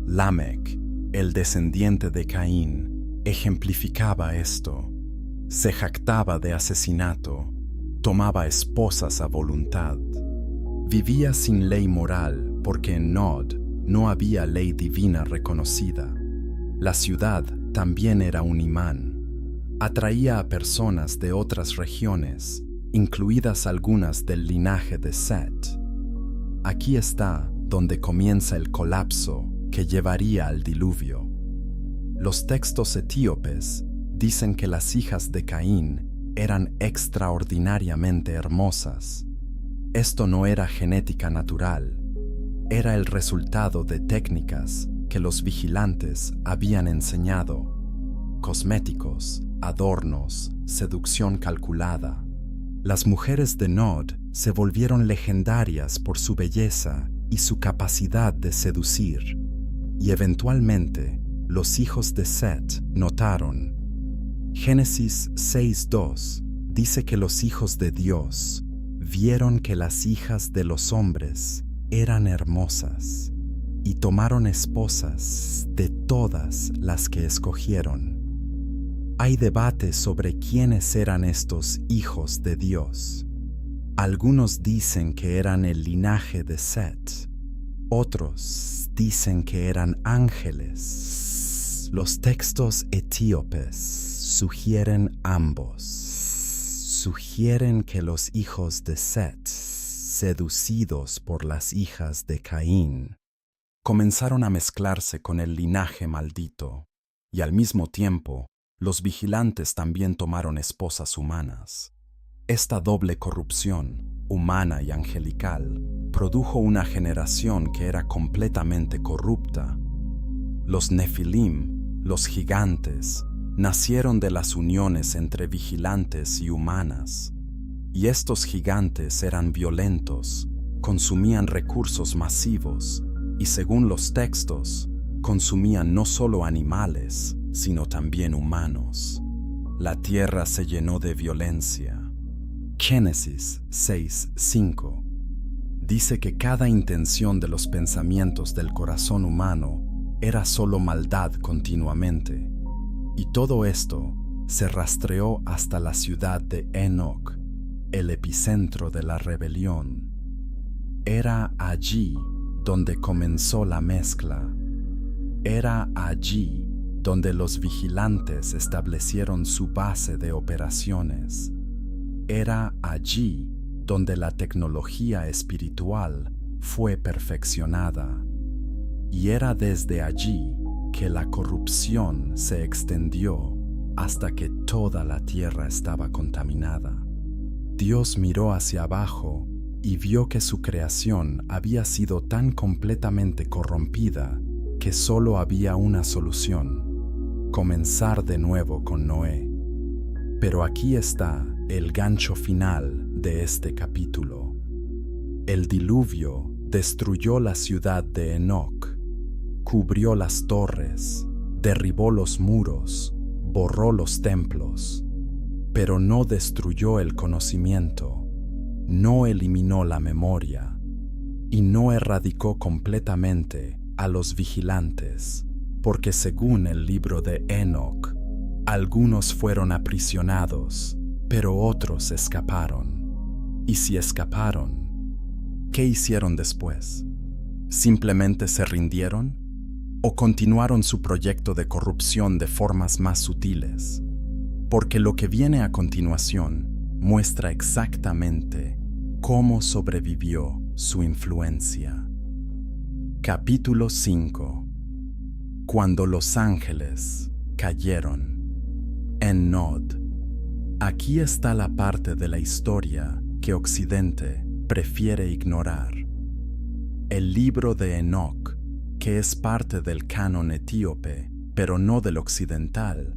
Lamec, el descendiente de Caín, ejemplificaba esto. Se jactaba de asesinato, tomaba esposas a voluntad. Vivía sin ley moral porque en Nod no había ley divina reconocida. La ciudad también era un imán. Atraía a personas de otras regiones, incluidas algunas del linaje de Set. Aquí está donde comienza el colapso que llevaría al diluvio. Los textos etíopes dicen que las hijas de Caín eran extraordinariamente hermosas. Esto no era genética natural, era el resultado de técnicas que los vigilantes habían enseñado: cosméticos, adornos, seducción calculada. Las mujeres de Nod se volvieron legendarias por su belleza y su capacidad de seducir, y eventualmente los hijos de Set notaron. Génesis 6:2 dice que los hijos de Dios vieron que las hijas de los hombres eran hermosas y tomaron esposas de todas las que escogieron. Hay debate sobre quiénes eran estos hijos de Dios. Algunos dicen que eran el linaje de Set. Otros dicen que eran ángeles. Los textos etíopes sugieren ambos. Sugieren que los hijos de Set, seducidos por las hijas de Caín, comenzaron a mezclarse con el linaje maldito, y al mismo tiempo, los vigilantes también tomaron esposas humanas. Esta doble corrupción, humana y angelical, produjo una generación que era completamente corrupta. Los Nefilim, los gigantes, nacieron de las uniones entre vigilantes y humanas. Y estos gigantes eran violentos, consumían recursos masivos y, según los textos, consumían no solo animales, sino también humanos. La tierra se llenó de violencia. Génesis 6:5 dice que cada intención de los pensamientos del corazón humano era solo maldad continuamente. Y todo esto se rastreó hasta la ciudad de Enoc, el epicentro de la rebelión. Era allí donde comenzó la mezcla. Era allí donde los vigilantes establecieron su base de operaciones. Era allí donde la tecnología espiritual fue perfeccionada. Y era desde allí que la corrupción se extendió hasta que toda la tierra estaba contaminada. Dios miró hacia abajo y vio que su creación había sido tan completamente corrompida que solo había una solución: comenzar de nuevo con Noé. Pero aquí está el gancho final de este capítulo. El diluvio destruyó la ciudad de Enoc, cubrió las torres, derribó los muros, borró los templos, pero no destruyó el conocimiento, no eliminó la memoria y no erradicó completamente a los vigilantes, porque según el libro de Enoc, algunos fueron aprisionados, pero otros escaparon. Y si escaparon, ¿qué hicieron después? ¿Simplemente se rindieron? ¿O continuaron su proyecto de corrupción de formas más sutiles? Porque lo que viene a continuación muestra exactamente cómo sobrevivió su influencia. Capítulo 5. Cuando los ángeles cayeron. En Nod. Aquí está la parte de la historia que Occidente prefiere ignorar. El libro de Enoc, que es parte del canon etíope, pero no del occidental,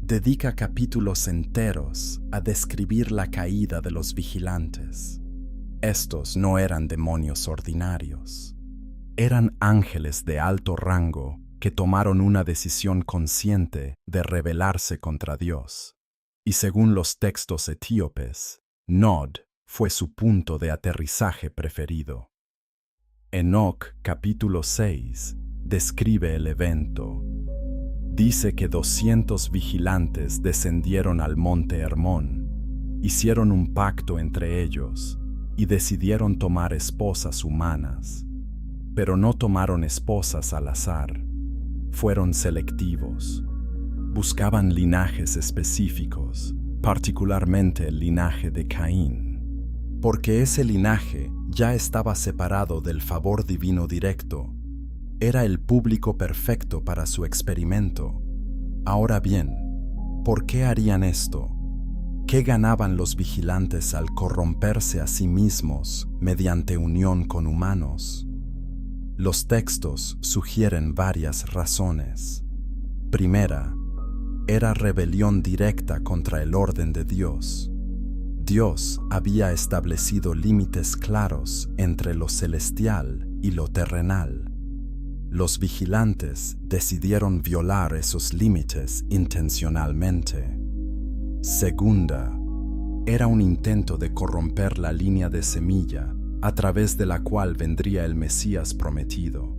dedica capítulos enteros a describir la caída de los vigilantes. Estos no eran demonios ordinarios. Eran ángeles de alto rango que tomaron una decisión consciente de rebelarse contra Dios. Y según los textos etíopes, Nod fue su punto de aterrizaje preferido. Enoc capítulo 6 describe el evento. Dice que 200 vigilantes descendieron al monte Hermón, hicieron un pacto entre ellos y decidieron tomar esposas humanas. Pero no tomaron esposas al azar, fueron selectivos. Buscaban linajes específicos, particularmente el linaje de Caín, porque ese linaje ya estaba separado del favor divino directo. Era el público perfecto para su experimento. Ahora bien, ¿por qué harían esto? ¿Qué ganaban los vigilantes al corromperse a sí mismos mediante unión con humanos? Los textos sugieren varias razones. Primera, era rebelión directa contra el orden de Dios. Dios había establecido límites claros entre lo celestial y lo terrenal. Los vigilantes decidieron violar esos límites intencionalmente. Segunda, era un intento de corromper la línea de semilla a través de la cual vendría el Mesías prometido.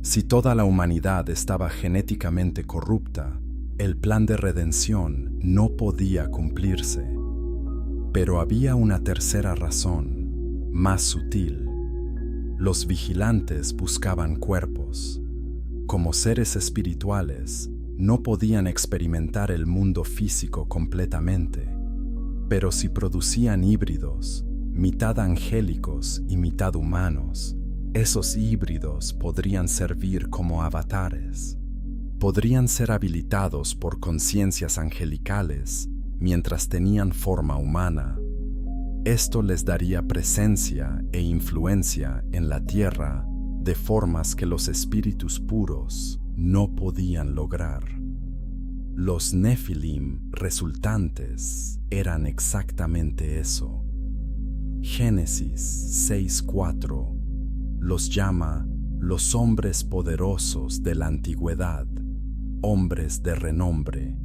Si toda la humanidad estaba genéticamente corrupta, el plan de redención no podía cumplirse. Pero había una tercera razón, más sutil. Los vigilantes buscaban cuerpos. Como seres espirituales, no podían experimentar el mundo físico completamente, pero si producían híbridos, mitad angélicos y mitad humanos, esos híbridos podrían servir como avatares. Podrían ser habilitados por conciencias angelicales mientras tenían forma humana. Esto les daría presencia e influencia en la tierra de formas que los espíritus puros no podían lograr. Los Nefilim resultantes eran exactamente eso. Génesis 6:4 los llama los hombres poderosos de la antigüedad, hombres de renombre.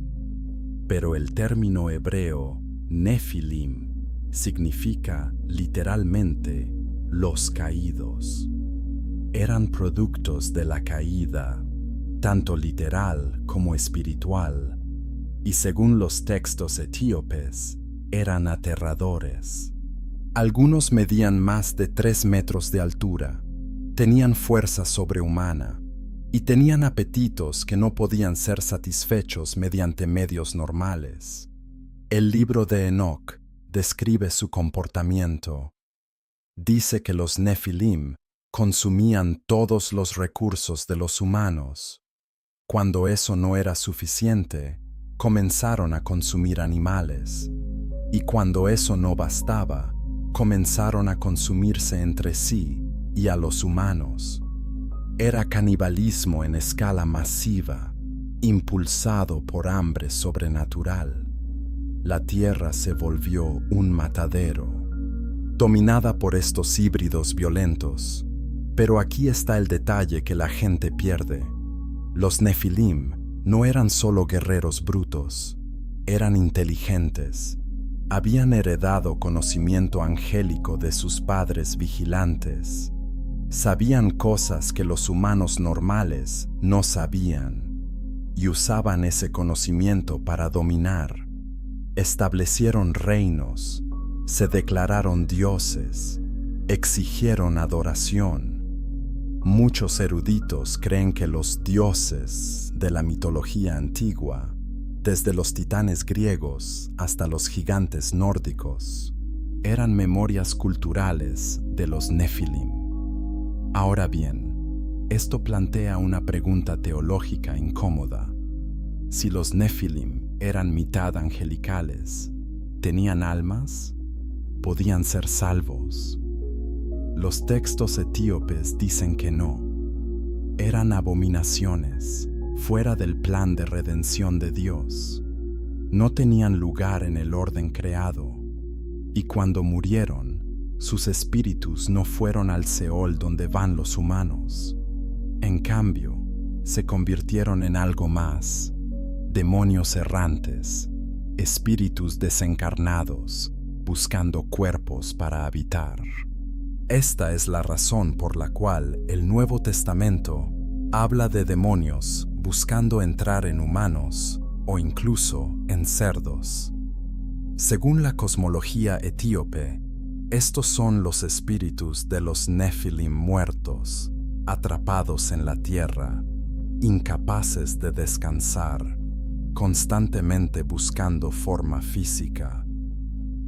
Pero el término hebreo Nefilim significa literalmente los caídos. Eran productos de la caída, tanto literal como espiritual, y según los textos etíopes, eran aterradores. Algunos medían más de 3 metros de altura, tenían fuerza sobrehumana y tenían apetitos que no podían ser satisfechos mediante medios normales. El libro de Enoc describe su comportamiento. Dice que los Nefilim consumían todos los recursos de los humanos. Cuando eso no era suficiente, comenzaron a consumir animales. Y cuando eso no bastaba, comenzaron a consumirse entre sí y a los humanos. Era canibalismo en escala masiva, impulsado por hambre sobrenatural. La tierra se volvió un matadero, dominada por estos híbridos violentos. Pero aquí está el detalle que la gente pierde. Los Nefilim no eran solo guerreros brutos, eran inteligentes. Habían heredado conocimiento angélico de sus padres vigilantes. Sabían cosas que los humanos normales no sabían, y usaban ese conocimiento para dominar. Establecieron reinos, se declararon dioses, exigieron adoración. Muchos eruditos creen que los dioses de la mitología antigua, desde los titanes griegos hasta los gigantes nórdicos, eran memorias culturales de los Nefilim. Ahora bien, esto plantea una pregunta teológica incómoda. Si los Nefilim eran mitad angelicales, ¿tenían almas? ¿Podían ser salvos? Los textos etíopes dicen que no. Eran abominaciones, fuera del plan de redención de Dios. No tenían lugar en el orden creado, y cuando murieron, sus espíritus no fueron al Seol donde van los humanos. En cambio, se convirtieron en algo más, demonios errantes, espíritus desencarnados, buscando cuerpos para habitar. Esta es la razón por la cual el Nuevo Testamento habla de demonios buscando entrar en humanos o incluso en cerdos. Según la cosmología etíope, estos son los espíritus de los Nefilim muertos, atrapados en la tierra, incapaces de descansar, constantemente buscando forma física,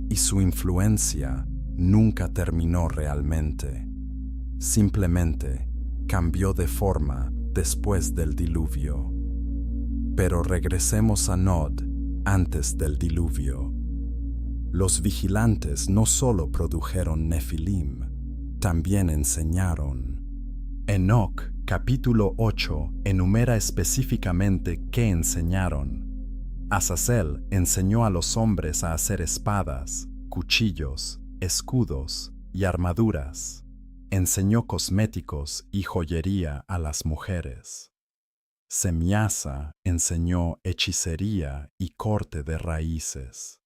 y su influencia nunca terminó realmente. Simplemente cambió de forma después del diluvio. Pero regresemos a Nod antes del diluvio. Los vigilantes no solo produjeron Nefilim, también enseñaron. Enoc, capítulo 8, enumera específicamente qué enseñaron. Azazel enseñó a los hombres a hacer espadas, cuchillos, escudos y armaduras. Enseñó cosméticos y joyería a las mujeres. Semiasa enseñó hechicería y corte de raíces.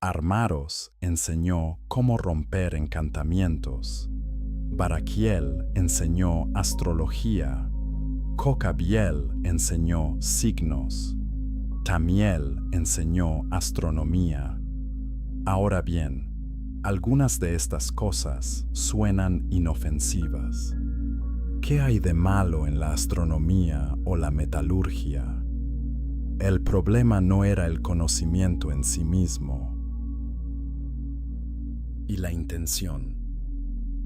Armaros enseñó cómo romper encantamientos. Baraquiel enseñó astrología. Cocabiel enseñó signos. Tamiel enseñó astronomía. Ahora bien, algunas de estas cosas suenan inofensivas. ¿Qué hay de malo en la astronomía o la metalurgia? El problema no era el conocimiento en sí mismo, y la intención.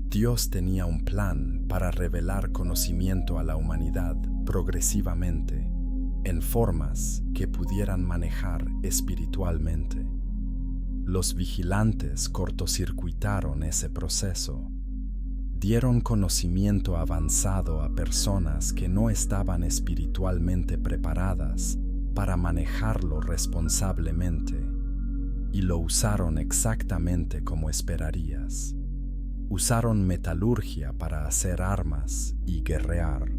Dios tenía un plan para revelar conocimiento a la humanidad progresivamente, en formas que pudieran manejar espiritualmente. Los vigilantes cortocircuitaron ese proceso. Dieron conocimiento avanzado a personas que no estaban espiritualmente preparadas para manejarlo responsablemente, y lo usaron exactamente como esperarías. Usaron metalurgia para hacer armas y guerrear.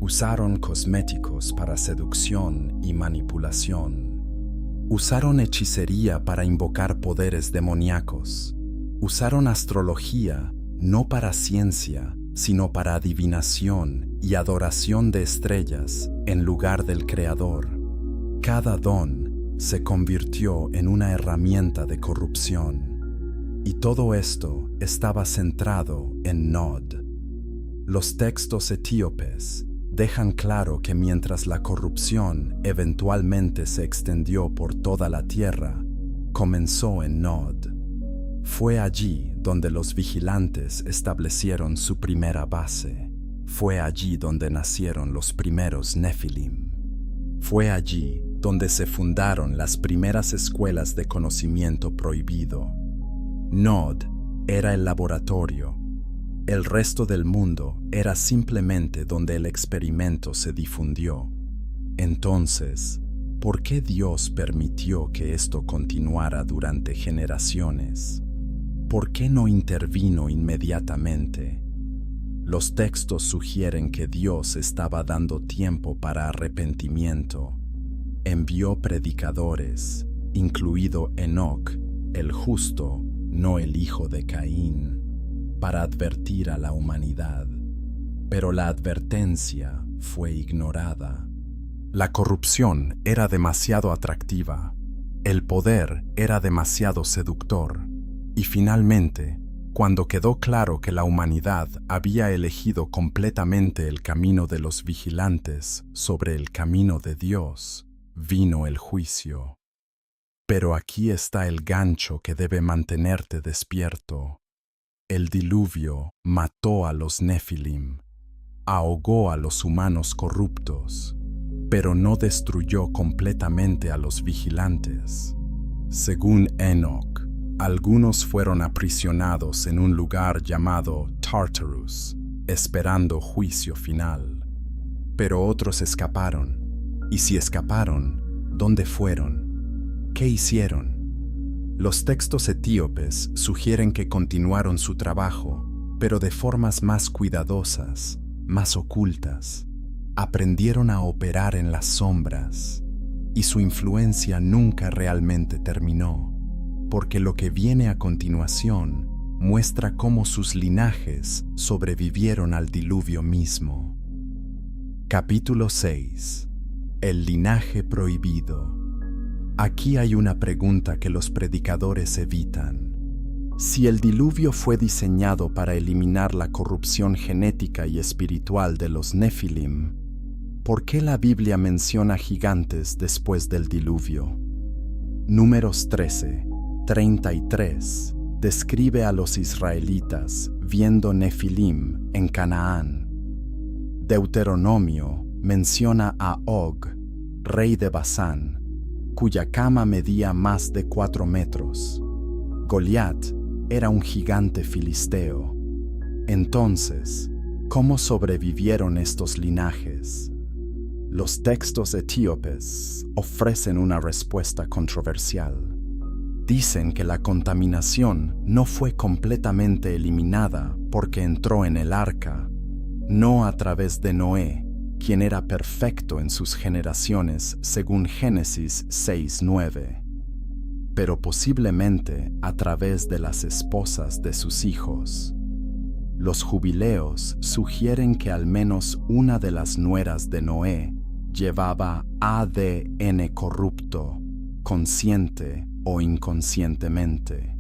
Usaron cosméticos para seducción y manipulación. Usaron hechicería para invocar poderes demoníacos. Usaron astrología no para ciencia, sino para adivinación y adoración de estrellas en lugar del Creador. Cada don se convirtió en una herramienta de corrupción. Y todo esto estaba centrado en Nod. Los textos etíopes dejan claro que mientras la corrupción eventualmente se extendió por toda la tierra, comenzó en Nod. Fue allí donde los vigilantes establecieron su primera base. Fue allí donde nacieron los primeros Nefilim. Fue allí donde se fundaron las primeras escuelas de conocimiento prohibido. Nod era el laboratorio. El resto del mundo era simplemente donde el experimento se difundió. Entonces, ¿por qué Dios permitió que esto continuara durante generaciones? ¿Por qué no intervino inmediatamente? Los textos sugieren que Dios estaba dando tiempo para arrepentimiento. Envió predicadores, incluido Enoc, el justo, no el hijo de Caín, para advertir a la humanidad. Pero la advertencia fue ignorada. La corrupción era demasiado atractiva, el poder era demasiado seductor, y finalmente, cuando quedó claro que la humanidad había elegido completamente el camino de los vigilantes sobre el camino de Dios, vino el juicio. Pero aquí está el gancho que debe mantenerte despierto. El diluvio mató a los Nefilim, ahogó a los humanos corruptos, pero no destruyó completamente a los vigilantes. Según Enoc, algunos fueron aprisionados en un lugar llamado Tartarus, esperando juicio final. Pero otros escaparon. Y si escaparon, ¿dónde fueron? ¿Qué hicieron? Los textos etíopes sugieren que continuaron su trabajo, pero de formas más cuidadosas, más ocultas. Aprendieron a operar en las sombras, y su influencia nunca realmente terminó, porque lo que viene a continuación muestra cómo sus linajes sobrevivieron al diluvio mismo. Capítulo 6. El linaje prohibido. Aquí hay una pregunta que los predicadores evitan. Si el diluvio fue diseñado para eliminar la corrupción genética y espiritual de los Nefilim, ¿por qué la Biblia menciona gigantes después del diluvio? Números 13:33 describe a los israelitas viendo Nefilim en Canaán. Deuteronomio menciona a Og, rey de Basán, cuya cama medía más de 4 metros. Goliat era un gigante filisteo. Entonces, ¿cómo sobrevivieron estos linajes? Los textos etíopes ofrecen una respuesta controversial. Dicen que la contaminación no fue completamente eliminada porque entró en el arca, no a través de Noé, quien era perfecto en sus generaciones según Génesis 6:9, pero posiblemente a través de las esposas de sus hijos. Los jubileos sugieren que al menos una de las nueras de Noé llevaba ADN corrupto, consciente o inconscientemente.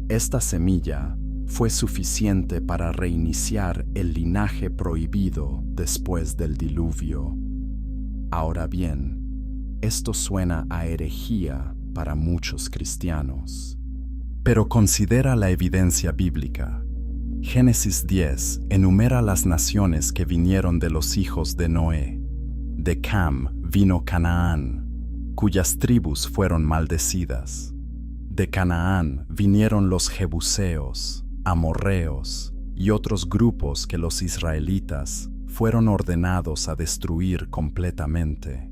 Esta semilla fue suficiente para reiniciar el linaje prohibido después del diluvio. Ahora bien, esto suena a herejía para muchos cristianos. Pero considera la evidencia bíblica. Génesis 10 enumera las naciones que vinieron de los hijos de Noé. De Cam vino Canaán, cuyas tribus fueron maldecidas. De Canaán vinieron los jebuseos, amorreos y otros grupos que los israelitas fueron ordenados a destruir completamente.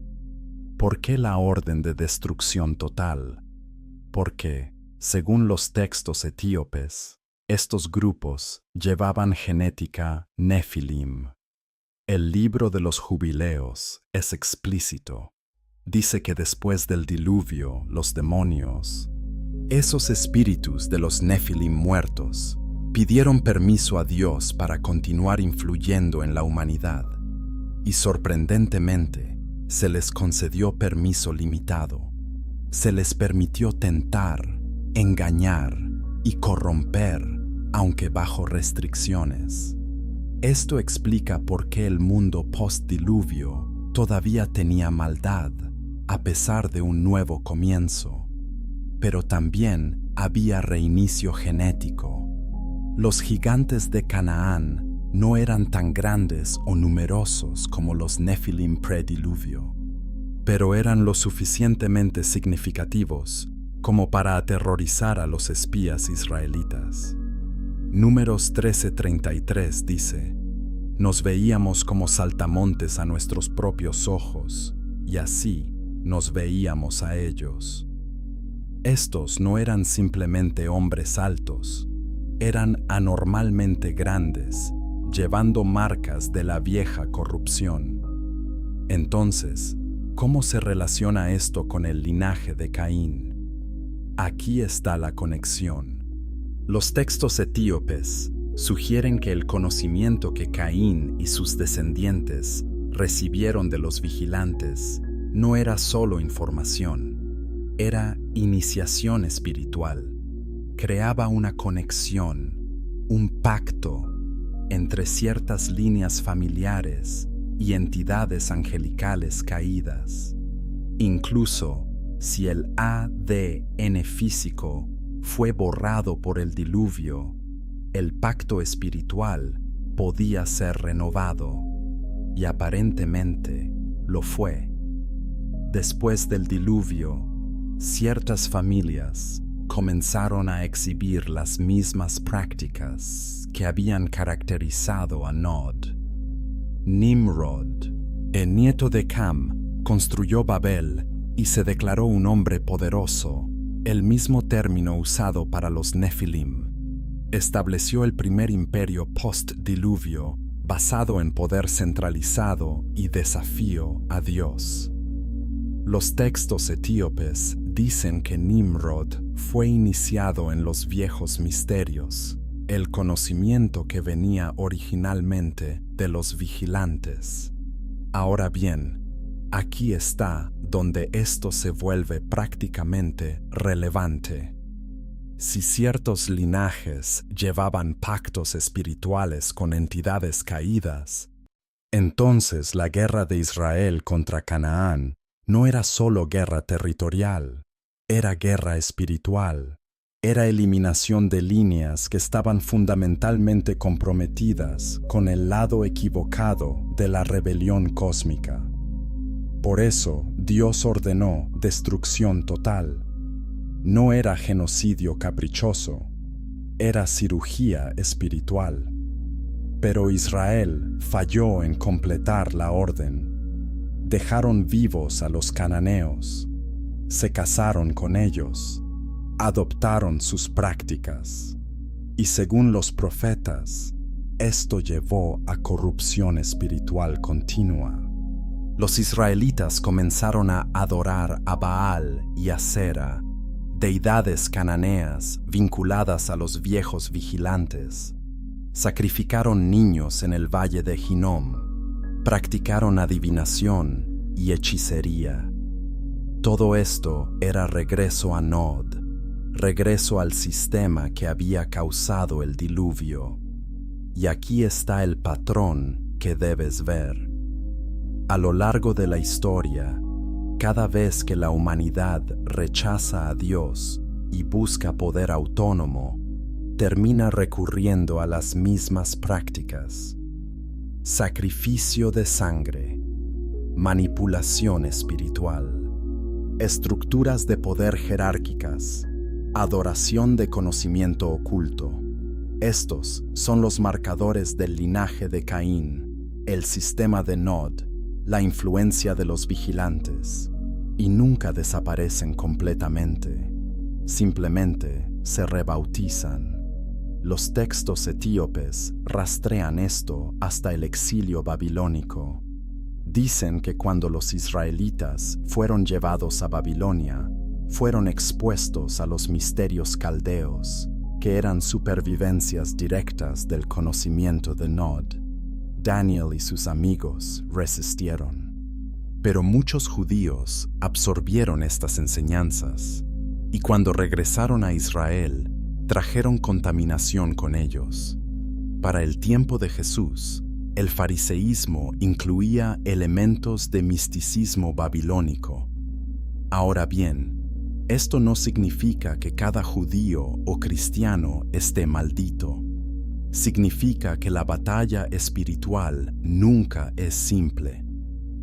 ¿Por qué la orden de destrucción total? Porque, según los textos etíopes, estos grupos llevaban genética Nefilim. El libro de los Jubileos es explícito. Dice que después del diluvio, los demonios, esos espíritus de los Nefilim muertos, pidieron permiso a Dios para continuar influyendo en la humanidad. Y sorprendentemente, se les concedió permiso limitado. Se les permitió tentar, engañar y corromper, aunque bajo restricciones. Esto explica por qué el mundo post-diluvio todavía tenía maldad, a pesar de un nuevo comienzo. Pero también había reinicio genético. Los gigantes de Canaán no eran tan grandes o numerosos como los Nefilim prediluvio, pero eran lo suficientemente significativos como para aterrorizar a los espías israelitas. Números 13:33 dice: «Nos veíamos como saltamontes a nuestros propios ojos, y así nos veíamos a ellos». Estos no eran simplemente hombres altos, eran anormalmente grandes, llevando marcas de la vieja corrupción. Entonces, ¿cómo se relaciona esto con el linaje de Caín? Aquí está la conexión. Los textos etíopes sugieren que el conocimiento que Caín y sus descendientes recibieron de los vigilantes no era solo información, era iniciación espiritual. Creaba una conexión, un pacto entre ciertas líneas familiares y entidades angelicales caídas. Incluso si el ADN físico fue borrado por el diluvio, el pacto espiritual podía ser renovado, y aparentemente lo fue. Después del diluvio, ciertas familias comenzaron a exhibir las mismas prácticas que habían caracterizado a Nod. Nimrod, el nieto de Cam, construyó Babel y se declaró un hombre poderoso, el mismo término usado para los Nefilim. Estableció el primer imperio post-diluvio basado en poder centralizado y desafío a Dios. Los textos etíopes dicen que Nimrod fue iniciado en los viejos misterios, el conocimiento que venía originalmente de los vigilantes. Ahora bien, aquí está donde esto se vuelve prácticamente relevante. Si ciertos linajes llevaban pactos espirituales con entidades caídas, Entonces la guerra de Israel contra Canaán no era solo guerra territorial, era guerra espiritual, era eliminación de líneas que estaban fundamentalmente comprometidas con el lado equivocado de la rebelión cósmica. Por eso Dios ordenó destrucción total. No era genocidio caprichoso, era cirugía espiritual. Pero Israel falló en completar la orden. Dejaron vivos a los cananeos, se casaron con ellos, adoptaron sus prácticas, y según los profetas, esto llevó a corrupción espiritual continua. Los israelitas comenzaron a adorar a Baal y a Sera, deidades cananeas vinculadas a los viejos vigilantes. Sacrificaron niños en el valle de Hinnom, practicaron adivinación y hechicería. Todo esto era regreso a Nod, regreso al sistema que había causado el diluvio. Y aquí está el patrón que debes ver. A lo largo de la historia, cada vez que la humanidad rechaza a Dios y busca poder autónomo, termina recurriendo a las mismas prácticas: sacrificio de sangre, manipulación espiritual, estructuras de poder jerárquicas, adoración de conocimiento oculto. Estos son los marcadores del linaje de Caín, el sistema de Nod, la influencia de los vigilantes, y nunca desaparecen completamente, simplemente se rebautizan. Los textos etíopes rastrean esto hasta el exilio babilónico. Dicen que cuando los israelitas fueron llevados a Babilonia, fueron expuestos a los misterios caldeos, que eran supervivencias directas del conocimiento de Nod. Daniel y sus amigos resistieron. Pero muchos judíos absorbieron estas enseñanzas, y cuando regresaron a Israel, trajeron contaminación con ellos. Para el tiempo de Jesús, el fariseísmo incluía elementos de misticismo babilónico. Ahora bien, esto no significa que cada judío o cristiano esté maldito. Significa que la batalla espiritual nunca es simple.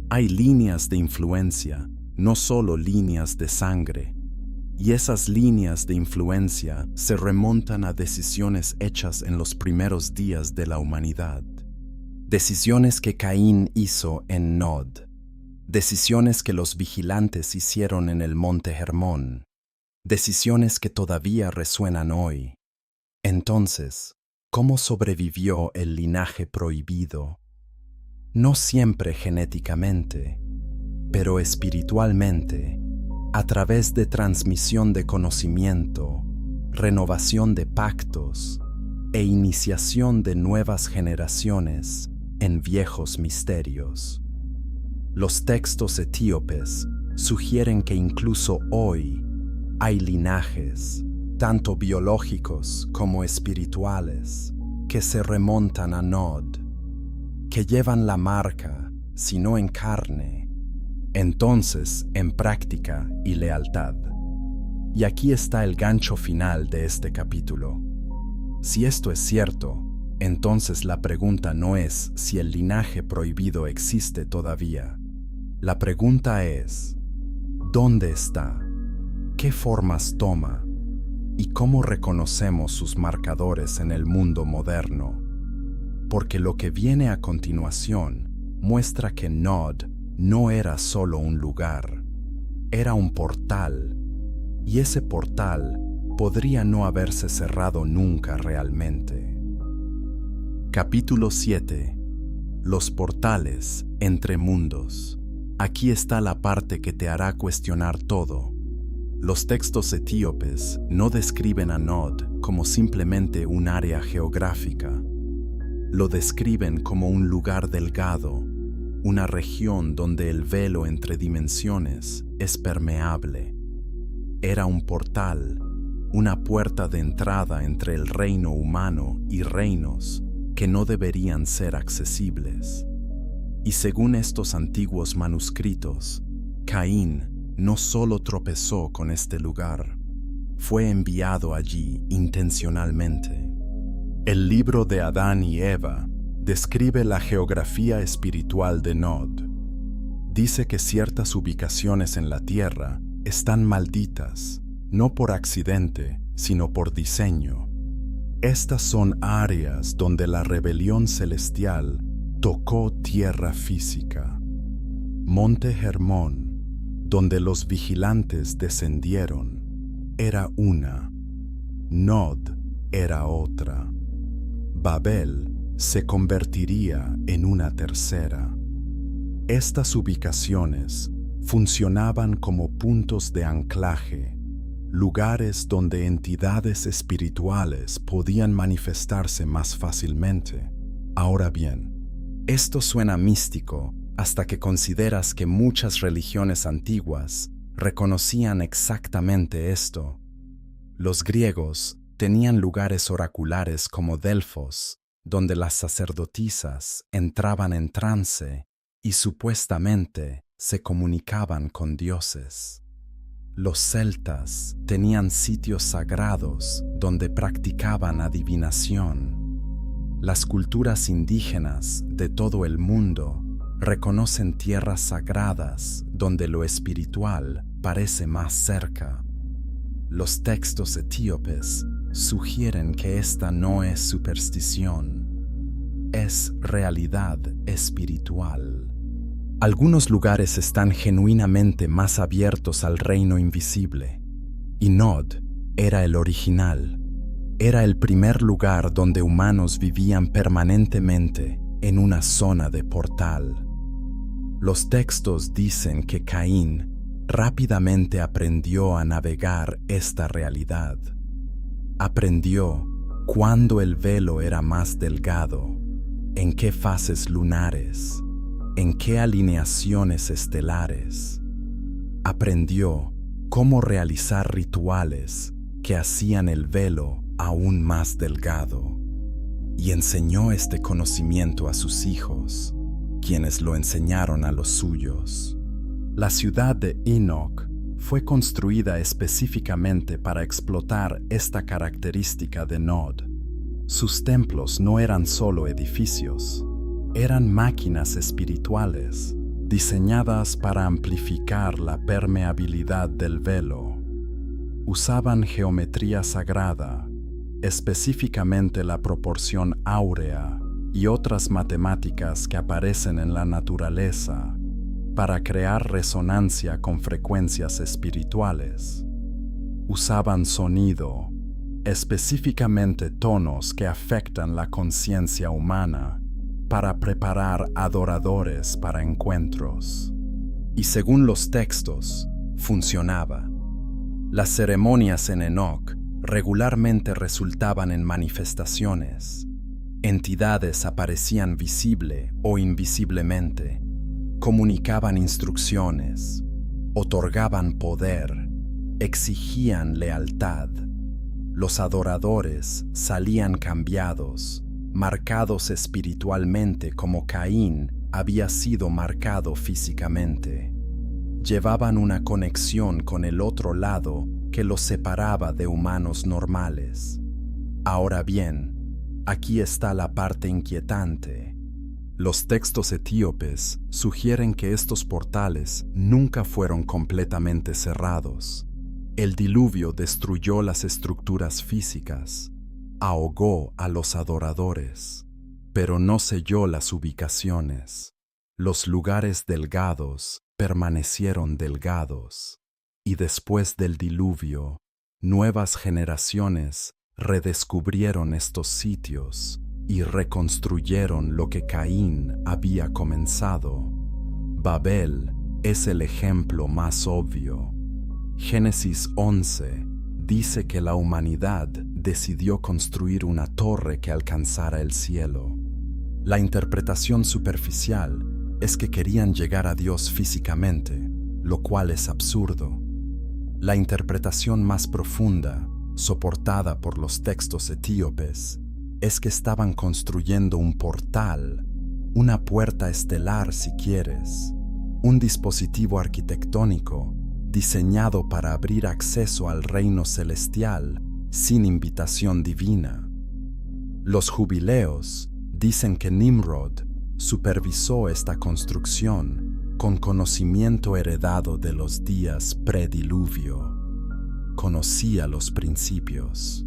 Hay líneas de influencia, no solo líneas de sangre. Y esas líneas de influencia se remontan a decisiones hechas en los primeros días de la humanidad. Decisiones que Caín hizo en Nod. Decisiones que los vigilantes hicieron en el monte Hermón. Decisiones que todavía resuenan hoy. Entonces, ¿cómo sobrevivió el linaje prohibido? No siempre genéticamente, pero espiritualmente, a través de transmisión de conocimiento, renovación de pactos e iniciación de nuevas generaciones en viejos misterios. Los textos etíopes sugieren que incluso hoy hay linajes, tanto biológicos como espirituales, que se remontan a Nod, que llevan la marca, si no en carne, entonces en práctica y lealtad. Y aquí está el gancho final de este capítulo. Si esto es cierto, entonces la pregunta no es si el linaje prohibido existe todavía. La pregunta es, ¿dónde está? ¿Qué formas toma? ¿Y cómo reconocemos sus marcadores en el mundo moderno? Porque lo que viene a continuación muestra que Nod no era solo un lugar, era un portal, y ese portal podría no haberse cerrado nunca realmente. Capítulo 7. Los portales entre mundos. Aquí está la parte que te hará cuestionar todo. Los textos etíopes no describen a Nod como simplemente un área geográfica. Lo describen como un lugar delgado, una región donde el velo entre dimensiones es permeable. Era un portal, una puerta de entrada entre el reino humano y reinos que no deberían ser accesibles. Y según estos antiguos manuscritos, Caín no solo tropezó con este lugar, fue enviado allí intencionalmente. El libro de Adán y Eva describe la geografía espiritual de Nod. Dice que ciertas ubicaciones en la tierra están malditas, no por accidente, sino por diseño. Estas son áreas donde la rebelión celestial tocó tierra física. Monte Hermón, donde los vigilantes descendieron, era una. Nod era otra. Babel se convertiría en una tercera. Estas ubicaciones funcionaban como puntos de anclaje, lugares donde entidades espirituales podían manifestarse más fácilmente. Ahora bien, esto suena místico hasta que consideras que muchas religiones antiguas reconocían exactamente esto. Los griegos tenían lugares oraculares como Delfos, donde las sacerdotisas entraban en trance y supuestamente se comunicaban con dioses. Los celtas tenían sitios sagrados donde practicaban adivinación. Las culturas indígenas de todo el mundo reconocen tierras sagradas donde lo espiritual parece más cerca. Los textos etíopes sugieren que esta no es superstición, es realidad espiritual. Algunos lugares están genuinamente más abiertos al reino invisible, y Nod era el original. Era el primer lugar donde humanos vivían permanentemente en una zona de portal. Los textos dicen que Caín rápidamente aprendió a navegar esta realidad. Aprendió cuándo el velo era más delgado, en qué fases lunares, en qué alineaciones estelares. Aprendió cómo realizar rituales que hacían el velo aún más delgado. Y enseñó este conocimiento a sus hijos, quienes lo enseñaron a los suyos. La ciudad de Enoch fue construida específicamente para explotar esta característica de Nod. Sus templos no eran solo edificios, eran máquinas espirituales diseñadas para amplificar la permeabilidad del velo. Usaban geometría sagrada, específicamente la proporción áurea y otras matemáticas que aparecen en la naturaleza, para crear resonancia con frecuencias espirituales. Usaban sonido, específicamente tonos que afectan la conciencia humana, para preparar adoradores para encuentros. Y según los textos, funcionaba. Las ceremonias en Enoch regularmente resultaban en manifestaciones. Entidades aparecían visible o invisiblemente, comunicaban instrucciones, otorgaban poder, exigían lealtad. Los adoradores salían cambiados, marcados espiritualmente como Caín había sido marcado físicamente. Llevaban una conexión con el otro lado que los separaba de humanos normales. Ahora bien, aquí está la parte inquietante. Los textos etíopes sugieren que estos portales nunca fueron completamente cerrados. El diluvio destruyó las estructuras físicas, ahogó a los adoradores, pero no selló las ubicaciones. Los lugares delgados permanecieron delgados, y después del diluvio, nuevas generaciones redescubrieron estos sitios y reconstruyeron lo que Caín había comenzado. Babel es el ejemplo más obvio. Génesis 11 dice que la humanidad decidió construir una torre que alcanzara el cielo. La interpretación superficial es que querían llegar a Dios físicamente, lo cual es absurdo. La interpretación más profunda, soportada por los textos etíopes, es que estaban construyendo un portal una puerta estelar si quieres, un dispositivo arquitectónico diseñado para abrir acceso al reino celestial sin invitación divina. Los jubileos dicen que Nimrod supervisó esta construcción con conocimiento heredado de los días prediluvio. Conocía los principios,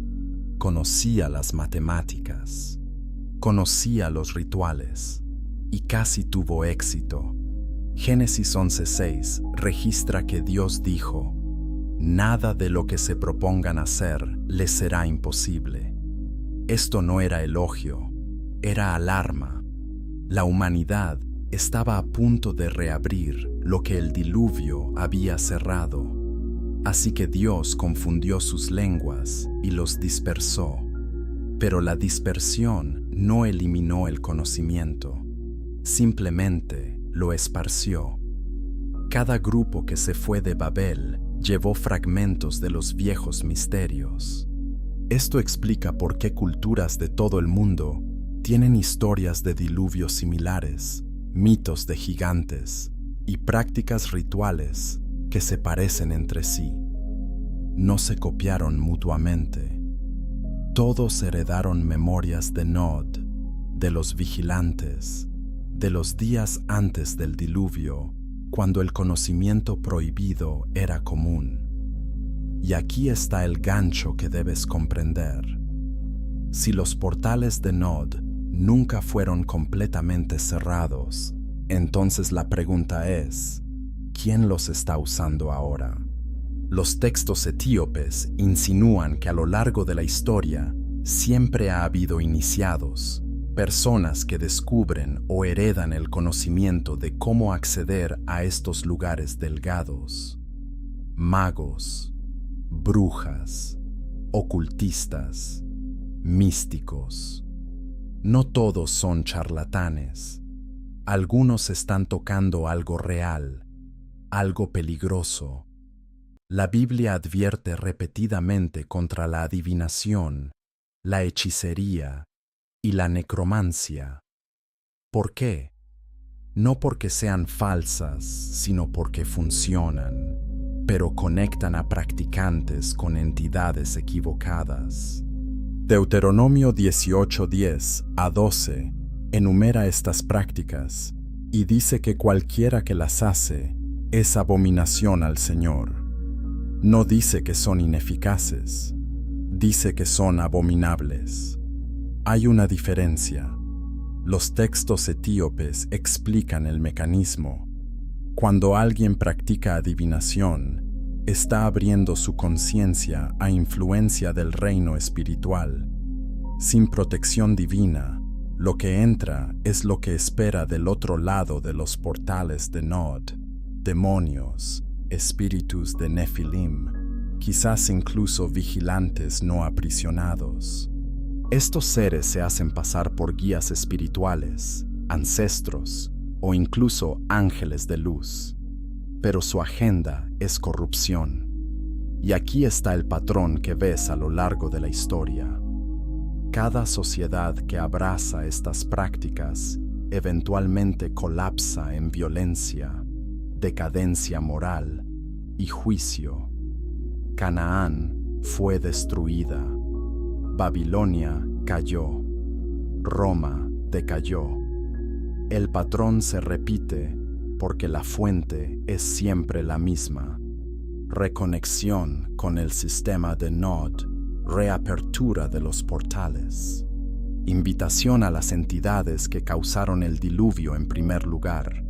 conocía las matemáticas, conocía los rituales y casi tuvo éxito. Génesis 11:6 registra que Dios dijo: «Nada de lo que se propongan hacer les será imposible». Esto no era elogio, era alarma. La humanidad estaba a punto de reabrir lo que el diluvio había cerrado. Así que Dios confundió sus lenguas y los dispersó. Pero la dispersión no eliminó el conocimiento, simplemente lo esparció. Cada grupo que se fue de Babel llevó fragmentos de los viejos misterios. Esto explica por qué culturas de todo el mundo tienen historias de diluvios similares, mitos de gigantes y prácticas rituales que se parecen entre sí. No se copiaron mutuamente. Todos heredaron memorias de Nod, de los vigilantes, de los días antes del diluvio, cuando el conocimiento prohibido era común. Y aquí está el gancho que debes comprender. Si los portales de Nod nunca fueron completamente cerrados, entonces la pregunta es: ¿quién los está usando ahora? Los textos etíopes insinúan que a lo largo de la historia siempre ha habido iniciados, personas que descubren o heredan el conocimiento de cómo acceder a estos lugares delgados. Magos, brujas, ocultistas, místicos. No todos son charlatanes. Algunos están tocando algo real, algo peligroso. La Biblia advierte repetidamente contra la adivinación, la hechicería y la necromancia. ¿Por qué? No porque sean falsas, sino porque funcionan, pero conectan a practicantes con entidades equivocadas. Deuteronomio 18:10 a 12 enumera estas prácticas y dice que cualquiera que las hace es abominación al Señor. No dice que son ineficaces, dice que son abominables. Hay una diferencia. Los textos etíopes explican el mecanismo. Cuando alguien practica adivinación, está abriendo su conciencia a influencia del reino espiritual. Sin protección divina, lo que entra es lo que espera del otro lado de los portales de Nod: demonios, espíritus de Nefilim, quizás incluso vigilantes no aprisionados. Estos seres se hacen pasar por guías espirituales, ancestros o incluso ángeles de luz, pero su agenda es corrupción. Y aquí está el patrón que ves a lo largo de la historia. Cada sociedad que abraza estas prácticas eventualmente colapsa en violencia, decadencia moral y juicio. Canaán fue destruida. Babilonia cayó. Roma decayó. El patrón se repite porque la fuente es siempre la misma. Reconexión con el sistema de Nod, reapertura de los portales, invitación a las entidades que causaron el diluvio en primer lugar.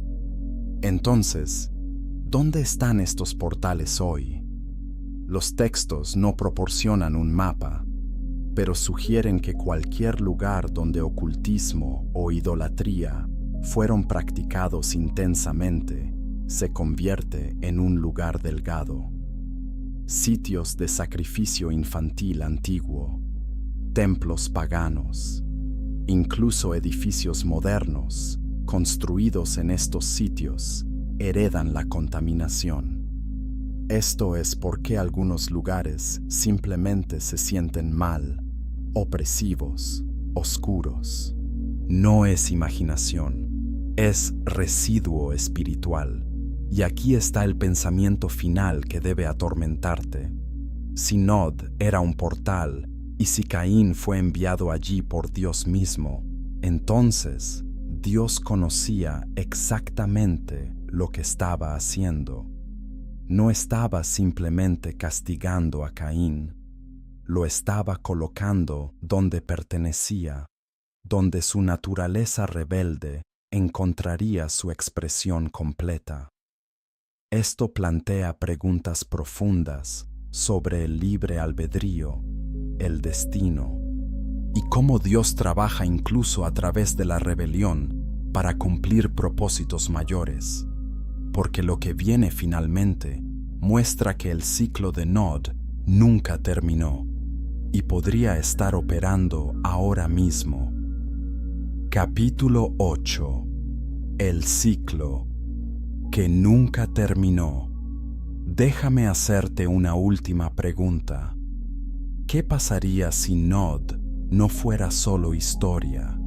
Entonces, ¿dónde están estos portales hoy? Los textos no proporcionan un mapa, pero sugieren que cualquier lugar donde ocultismo o idolatría fueron practicados intensamente se convierte en un lugar delgado. Sitios de sacrificio infantil antiguo, templos paganos, incluso edificios modernos construidos en estos sitios heredan la contaminación. Esto es porque algunos lugares simplemente se sienten mal, opresivos, oscuros. no es imaginación, es residuo espiritual. Y aquí está el pensamiento final que debe atormentarte. Si Nod era un portal, y si Caín fue enviado allí por Dios mismo, entonces Dios conocía exactamente lo que estaba haciendo. No estaba simplemente castigando a Caín, lo estaba colocando donde pertenecía, donde su naturaleza rebelde encontraría su expresión completa. Esto plantea preguntas profundas sobre el libre albedrío, el destino, y cómo Dios trabaja incluso a través de la rebelión para cumplir propósitos mayores, porque lo que viene finalmente muestra que el ciclo de Nod nunca terminó y podría estar operando ahora mismo. Capítulo 8. El ciclo que nunca terminó. Déjame hacerte una última pregunta. ¿Qué pasaría si Nod no fuera solo historia?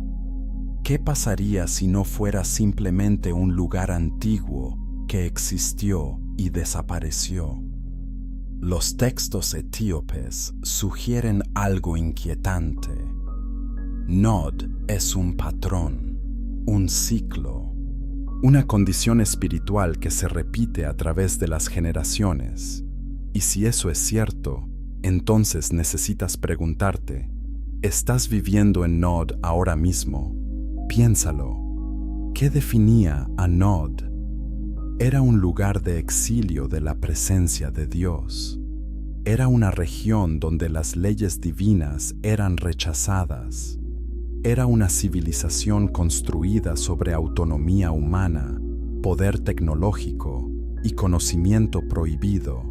¿Qué pasaría si no fuera simplemente un lugar antiguo que existió y desapareció? Los textos etíopes sugieren algo inquietante. Nod es un patrón, un ciclo, una condición espiritual que se repite a través de las generaciones. Y si eso es cierto, entonces necesitas preguntarte, ¿estás viviendo en Nod ahora mismo? Piénsalo. ¿Qué definía a Nod? Era un lugar de exilio de la presencia de Dios. Era una región donde las leyes divinas eran rechazadas. Era una civilización construida sobre autonomía humana, poder tecnológico y conocimiento prohibido.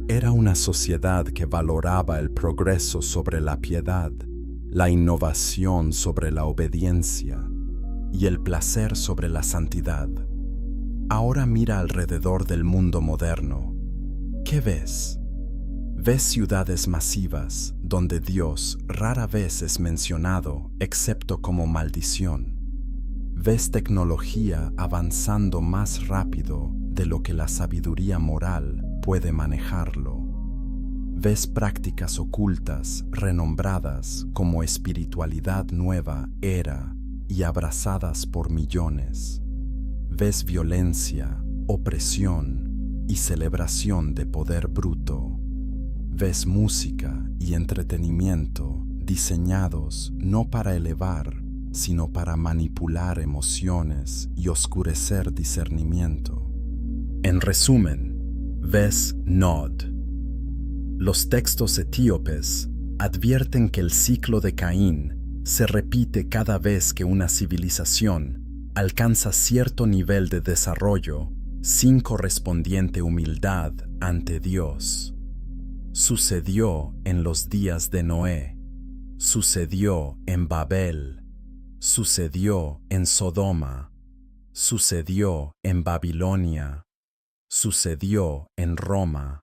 Era una sociedad que valoraba el progreso sobre la piedad, la innovación sobre la obediencia y el placer sobre la santidad. Ahora mira alrededor del mundo moderno. ¿Qué ves? Ves ciudades masivas donde Dios rara vez es mencionado excepto como maldición. Ves tecnología avanzando más rápido de lo que la sabiduría moral puede manejarlo. Ves prácticas ocultas renombradas como espiritualidad nueva era y abrazadas por millones. Ves violencia, opresión y celebración de poder bruto. Ves música y entretenimiento diseñados no para elevar, sino para manipular emociones y oscurecer discernimiento. En resumen, ves Nod. Los textos etíopes advierten que el ciclo de Caín se repite cada vez que una civilización alcanza cierto nivel de desarrollo sin correspondiente humildad ante Dios. Sucedió en los días de Noé, sucedió en Babel, sucedió en Sodoma, sucedió en Babilonia, sucedió en Roma,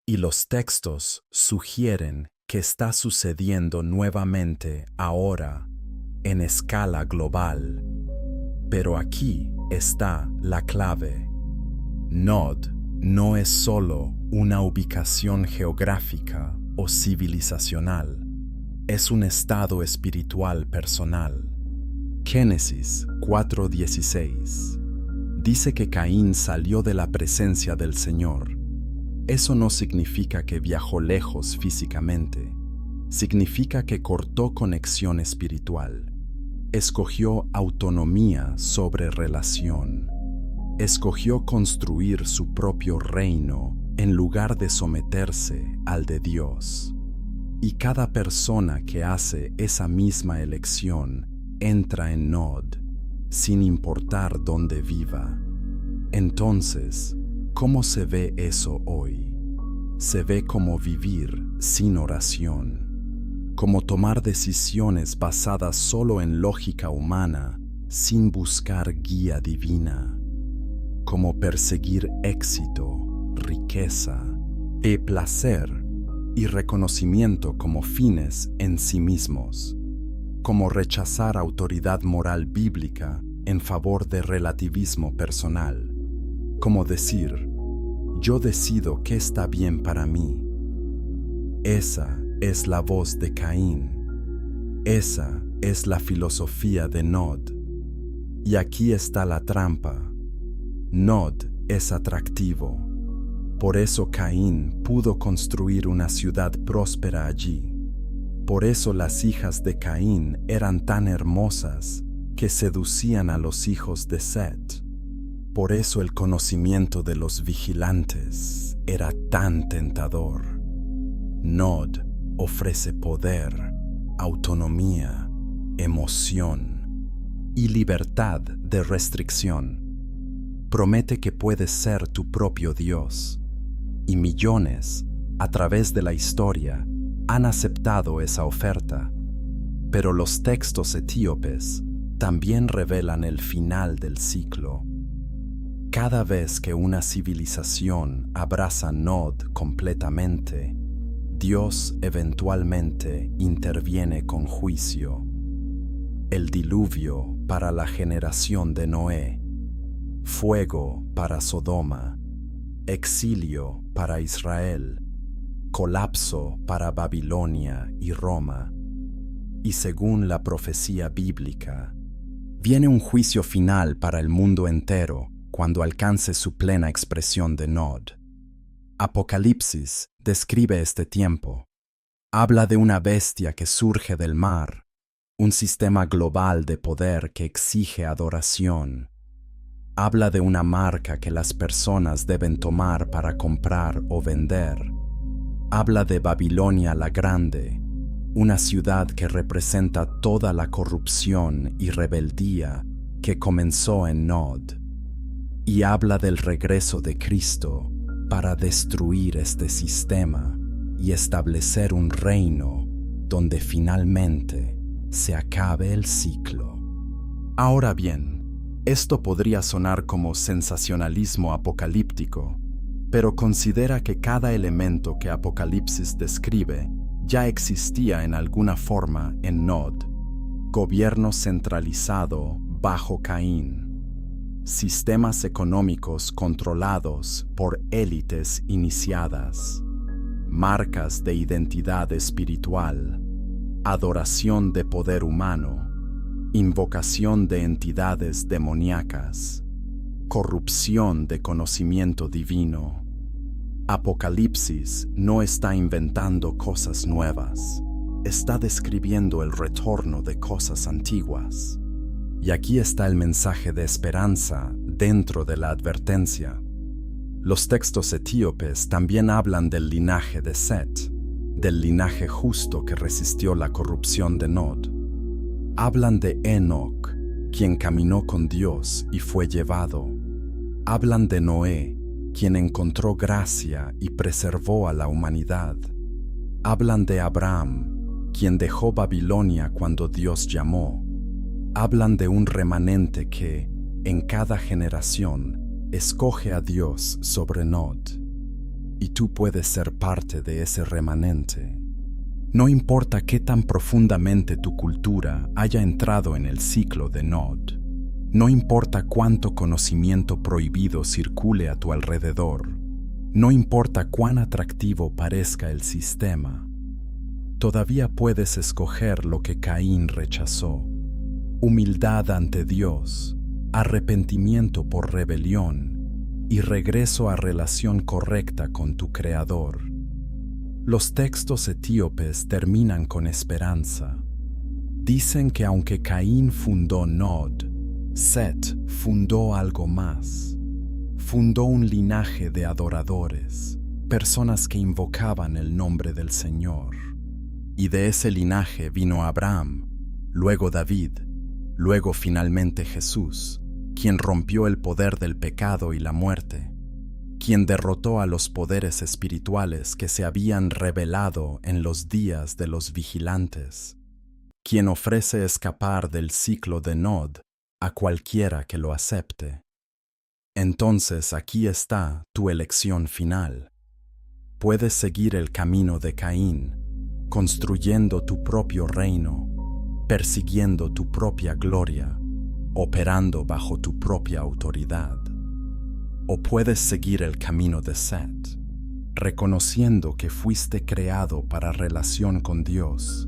y los textos sugieren que está sucediendo nuevamente ahora en escala global. Pero aquí está la clave. Nod no es solo una ubicación geográfica o civilizacional, es un estado espiritual personal. Génesis 4:16 dice que Caín salió de la presencia del Señor. Eso no significa que viajó lejos físicamente, significa que cortó conexión espiritual. Escogió autonomía sobre relación. Escogió construir su propio reino en lugar de someterse al de Dios. Y cada persona que hace esa misma elección entra en Nod, sin importar dónde viva. Entonces, ¿cómo se ve eso hoy? Se ve como vivir sin oración, como tomar decisiones basadas solo en lógica humana, sin buscar guía divina, como perseguir éxito, riqueza, placer y reconocimiento como fines en sí mismos. como rechazar autoridad moral bíblica en favor de relativismo personal, como decir, yo decido qué está bien para mí. Esa es la voz de Caín. Esa es la filosofía de Nod. Y aquí está la trampa. Nod es atractivo. Por eso Caín pudo construir una ciudad próspera allí. Por eso las hijas de Caín eran tan hermosas que seducían a los hijos de Set. Por eso el conocimiento de los vigilantes era tan tentador. Nod ofrece poder, autonomía, emoción y libertad de restricción. Promete que puedes ser tu propio Dios. Y millones, a través de la historia, han aceptado esa oferta. Pero los textos etíopes también revelan el final del ciclo. Cada vez que una civilización abraza Nod completamente, Dios eventualmente interviene con juicio. El diluvio para la generación de Noé, fuego para Sodoma, exilio para Israel, colapso para Babilonia y Roma. Y según la profecía bíblica, viene un juicio final para el mundo entero cuando alcance su plena expresión de Nod. Apocalipsis describe este tiempo. Habla de una bestia que surge del mar, un sistema global de poder que exige adoración. Habla de una marca que las personas deben tomar para comprar o vender. Habla de Babilonia la Grande, una ciudad que representa toda la corrupción y rebeldía que comenzó en Nod. Y habla del regreso de Cristo para destruir este sistema y establecer un reino donde finalmente se acabe el ciclo. Ahora bien, esto podría sonar como sensacionalismo apocalíptico, pero considera que cada elemento que Apocalipsis describe ya existía en alguna forma en Nod. Gobierno centralizado bajo Caín. Sistemas económicos controlados por élites iniciadas. Marcas de identidad espiritual. Adoración de poder humano. Invocación de entidades demoníacas. Corrupción de conocimiento divino. Apocalipsis no está inventando cosas nuevas, está describiendo el retorno de cosas antiguas. Y aquí está el mensaje de esperanza dentro de la advertencia. Los textos etíopes también hablan del linaje de Set, del linaje justo que resistió la corrupción de Nod. Hablan de Enoc, quien caminó con Dios y fue llevado. Hablan de Noé, quien encontró gracia y preservó a la humanidad. Hablan de Abraham, quien dejó Babilonia cuando Dios llamó. Hablan de un remanente que, en cada generación, escoge a Dios sobre Nod. Y tú puedes ser parte de ese remanente. No importa qué tan profundamente tu cultura haya entrado en el ciclo de Nod. No importa cuánto conocimiento prohibido circule a tu alrededor. No importa cuán atractivo parezca el sistema. Todavía puedes escoger lo que Caín rechazó. Humildad ante Dios, arrepentimiento por rebelión y regreso a relación correcta con tu Creador. Los textos etíopes terminan con esperanza. Dicen que aunque Caín fundó Nod, Set fundó algo más. Fundó un linaje de adoradores, personas que invocaban el nombre del Señor. Y de ese linaje vino Abraham, luego David, luego finalmente Jesús, quien rompió el poder del pecado y la muerte, quien derrotó a los poderes espirituales que se habían rebelado en los días de los vigilantes, quien ofrece escapar del ciclo de Nod a cualquiera que lo acepte. Entonces aquí está tu elección final. Puedes seguir el camino de Caín, construyendo tu propio reino, persiguiendo tu propia gloria, operando bajo tu propia autoridad. O puedes seguir el camino de Set, reconociendo que fuiste creado para relación con Dios,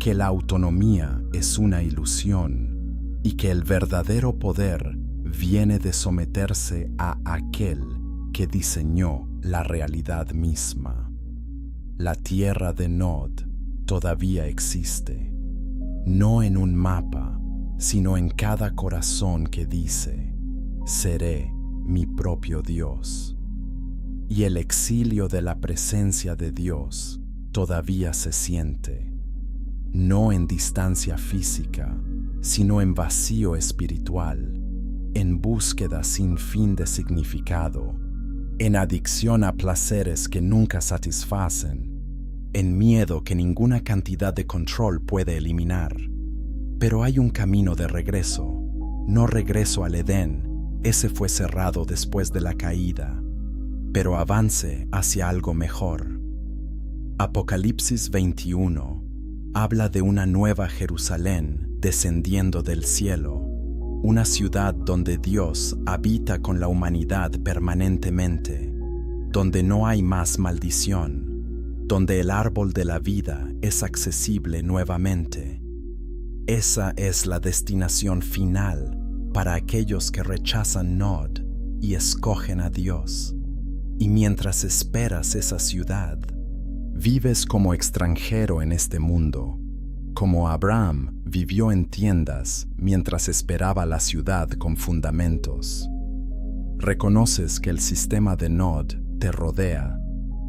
que la autonomía es una ilusión y que el verdadero poder viene de someterse a aquel que diseñó la realidad misma. La tierra de Nod todavía existe, no en un mapa, sino en cada corazón que dice: seré mi propio Dios. Y el exilio de la presencia de Dios todavía se siente, no en distancia física, sino en vacío espiritual, en búsqueda sin fin de significado, en adicción a placeres que nunca satisfacen, en miedo que ninguna cantidad de control puede eliminar. Pero hay un camino de regreso, no regreso al Edén, ese fue cerrado después de la caída, pero avance hacia algo mejor. Apocalipsis 21 habla de una nueva Jerusalén descendiendo del cielo, una ciudad donde Dios habita con la humanidad permanentemente, donde no hay más maldición, donde el árbol de la vida es accesible nuevamente. Esa es la destinación final para aquellos que rechazan Nod y escogen a Dios. Y mientras esperas esa ciudad, vives como extranjero en este mundo, como Abraham vivió en tiendas mientras esperaba la ciudad con fundamentos. Reconoces que el sistema de Nod te rodea,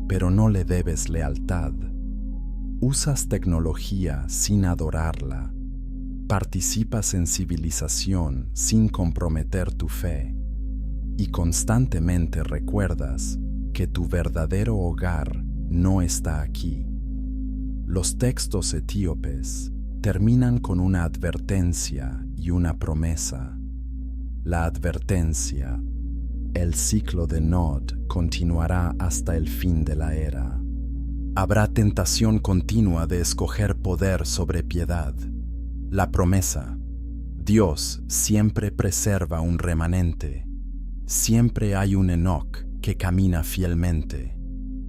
pero no le debes lealtad. Usas tecnología sin adorarla. Participas en civilización sin comprometer tu fe. Y constantemente recuerdas que tu verdadero hogar no está aquí. Los textos etíopes terminan con una advertencia y una promesa. La advertencia: el ciclo de Nod continuará hasta el fin de la era. Habrá tentación continua de escoger poder sobre piedad. La promesa: Dios siempre preserva un remanente. Siempre hay un Enoc que camina fielmente.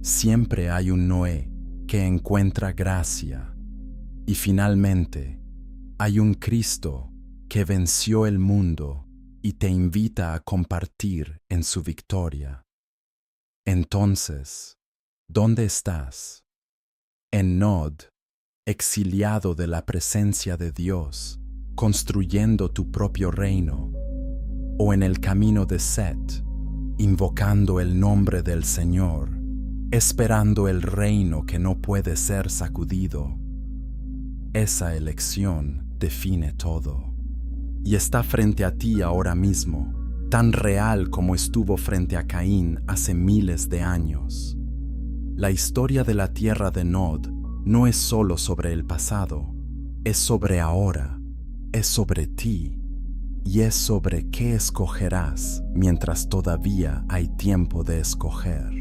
Siempre hay un Noé que encuentra gracia. Y finalmente, hay un Cristo que venció el mundo y te invita a compartir en su victoria. Entonces, ¿dónde estás? ¿En Nod, exiliado de la presencia de Dios, construyendo tu propio reino? ¿O en el camino de Set, invocando el nombre del Señor, esperando el reino que no puede ser sacudido? Esa elección define todo. Y está frente a ti ahora mismo, tan real como estuvo frente a Caín hace miles de años. La historia de la tierra de Nod no es solo sobre el pasado, es sobre ahora, es sobre ti, y es sobre qué escogerás mientras todavía hay tiempo de escoger.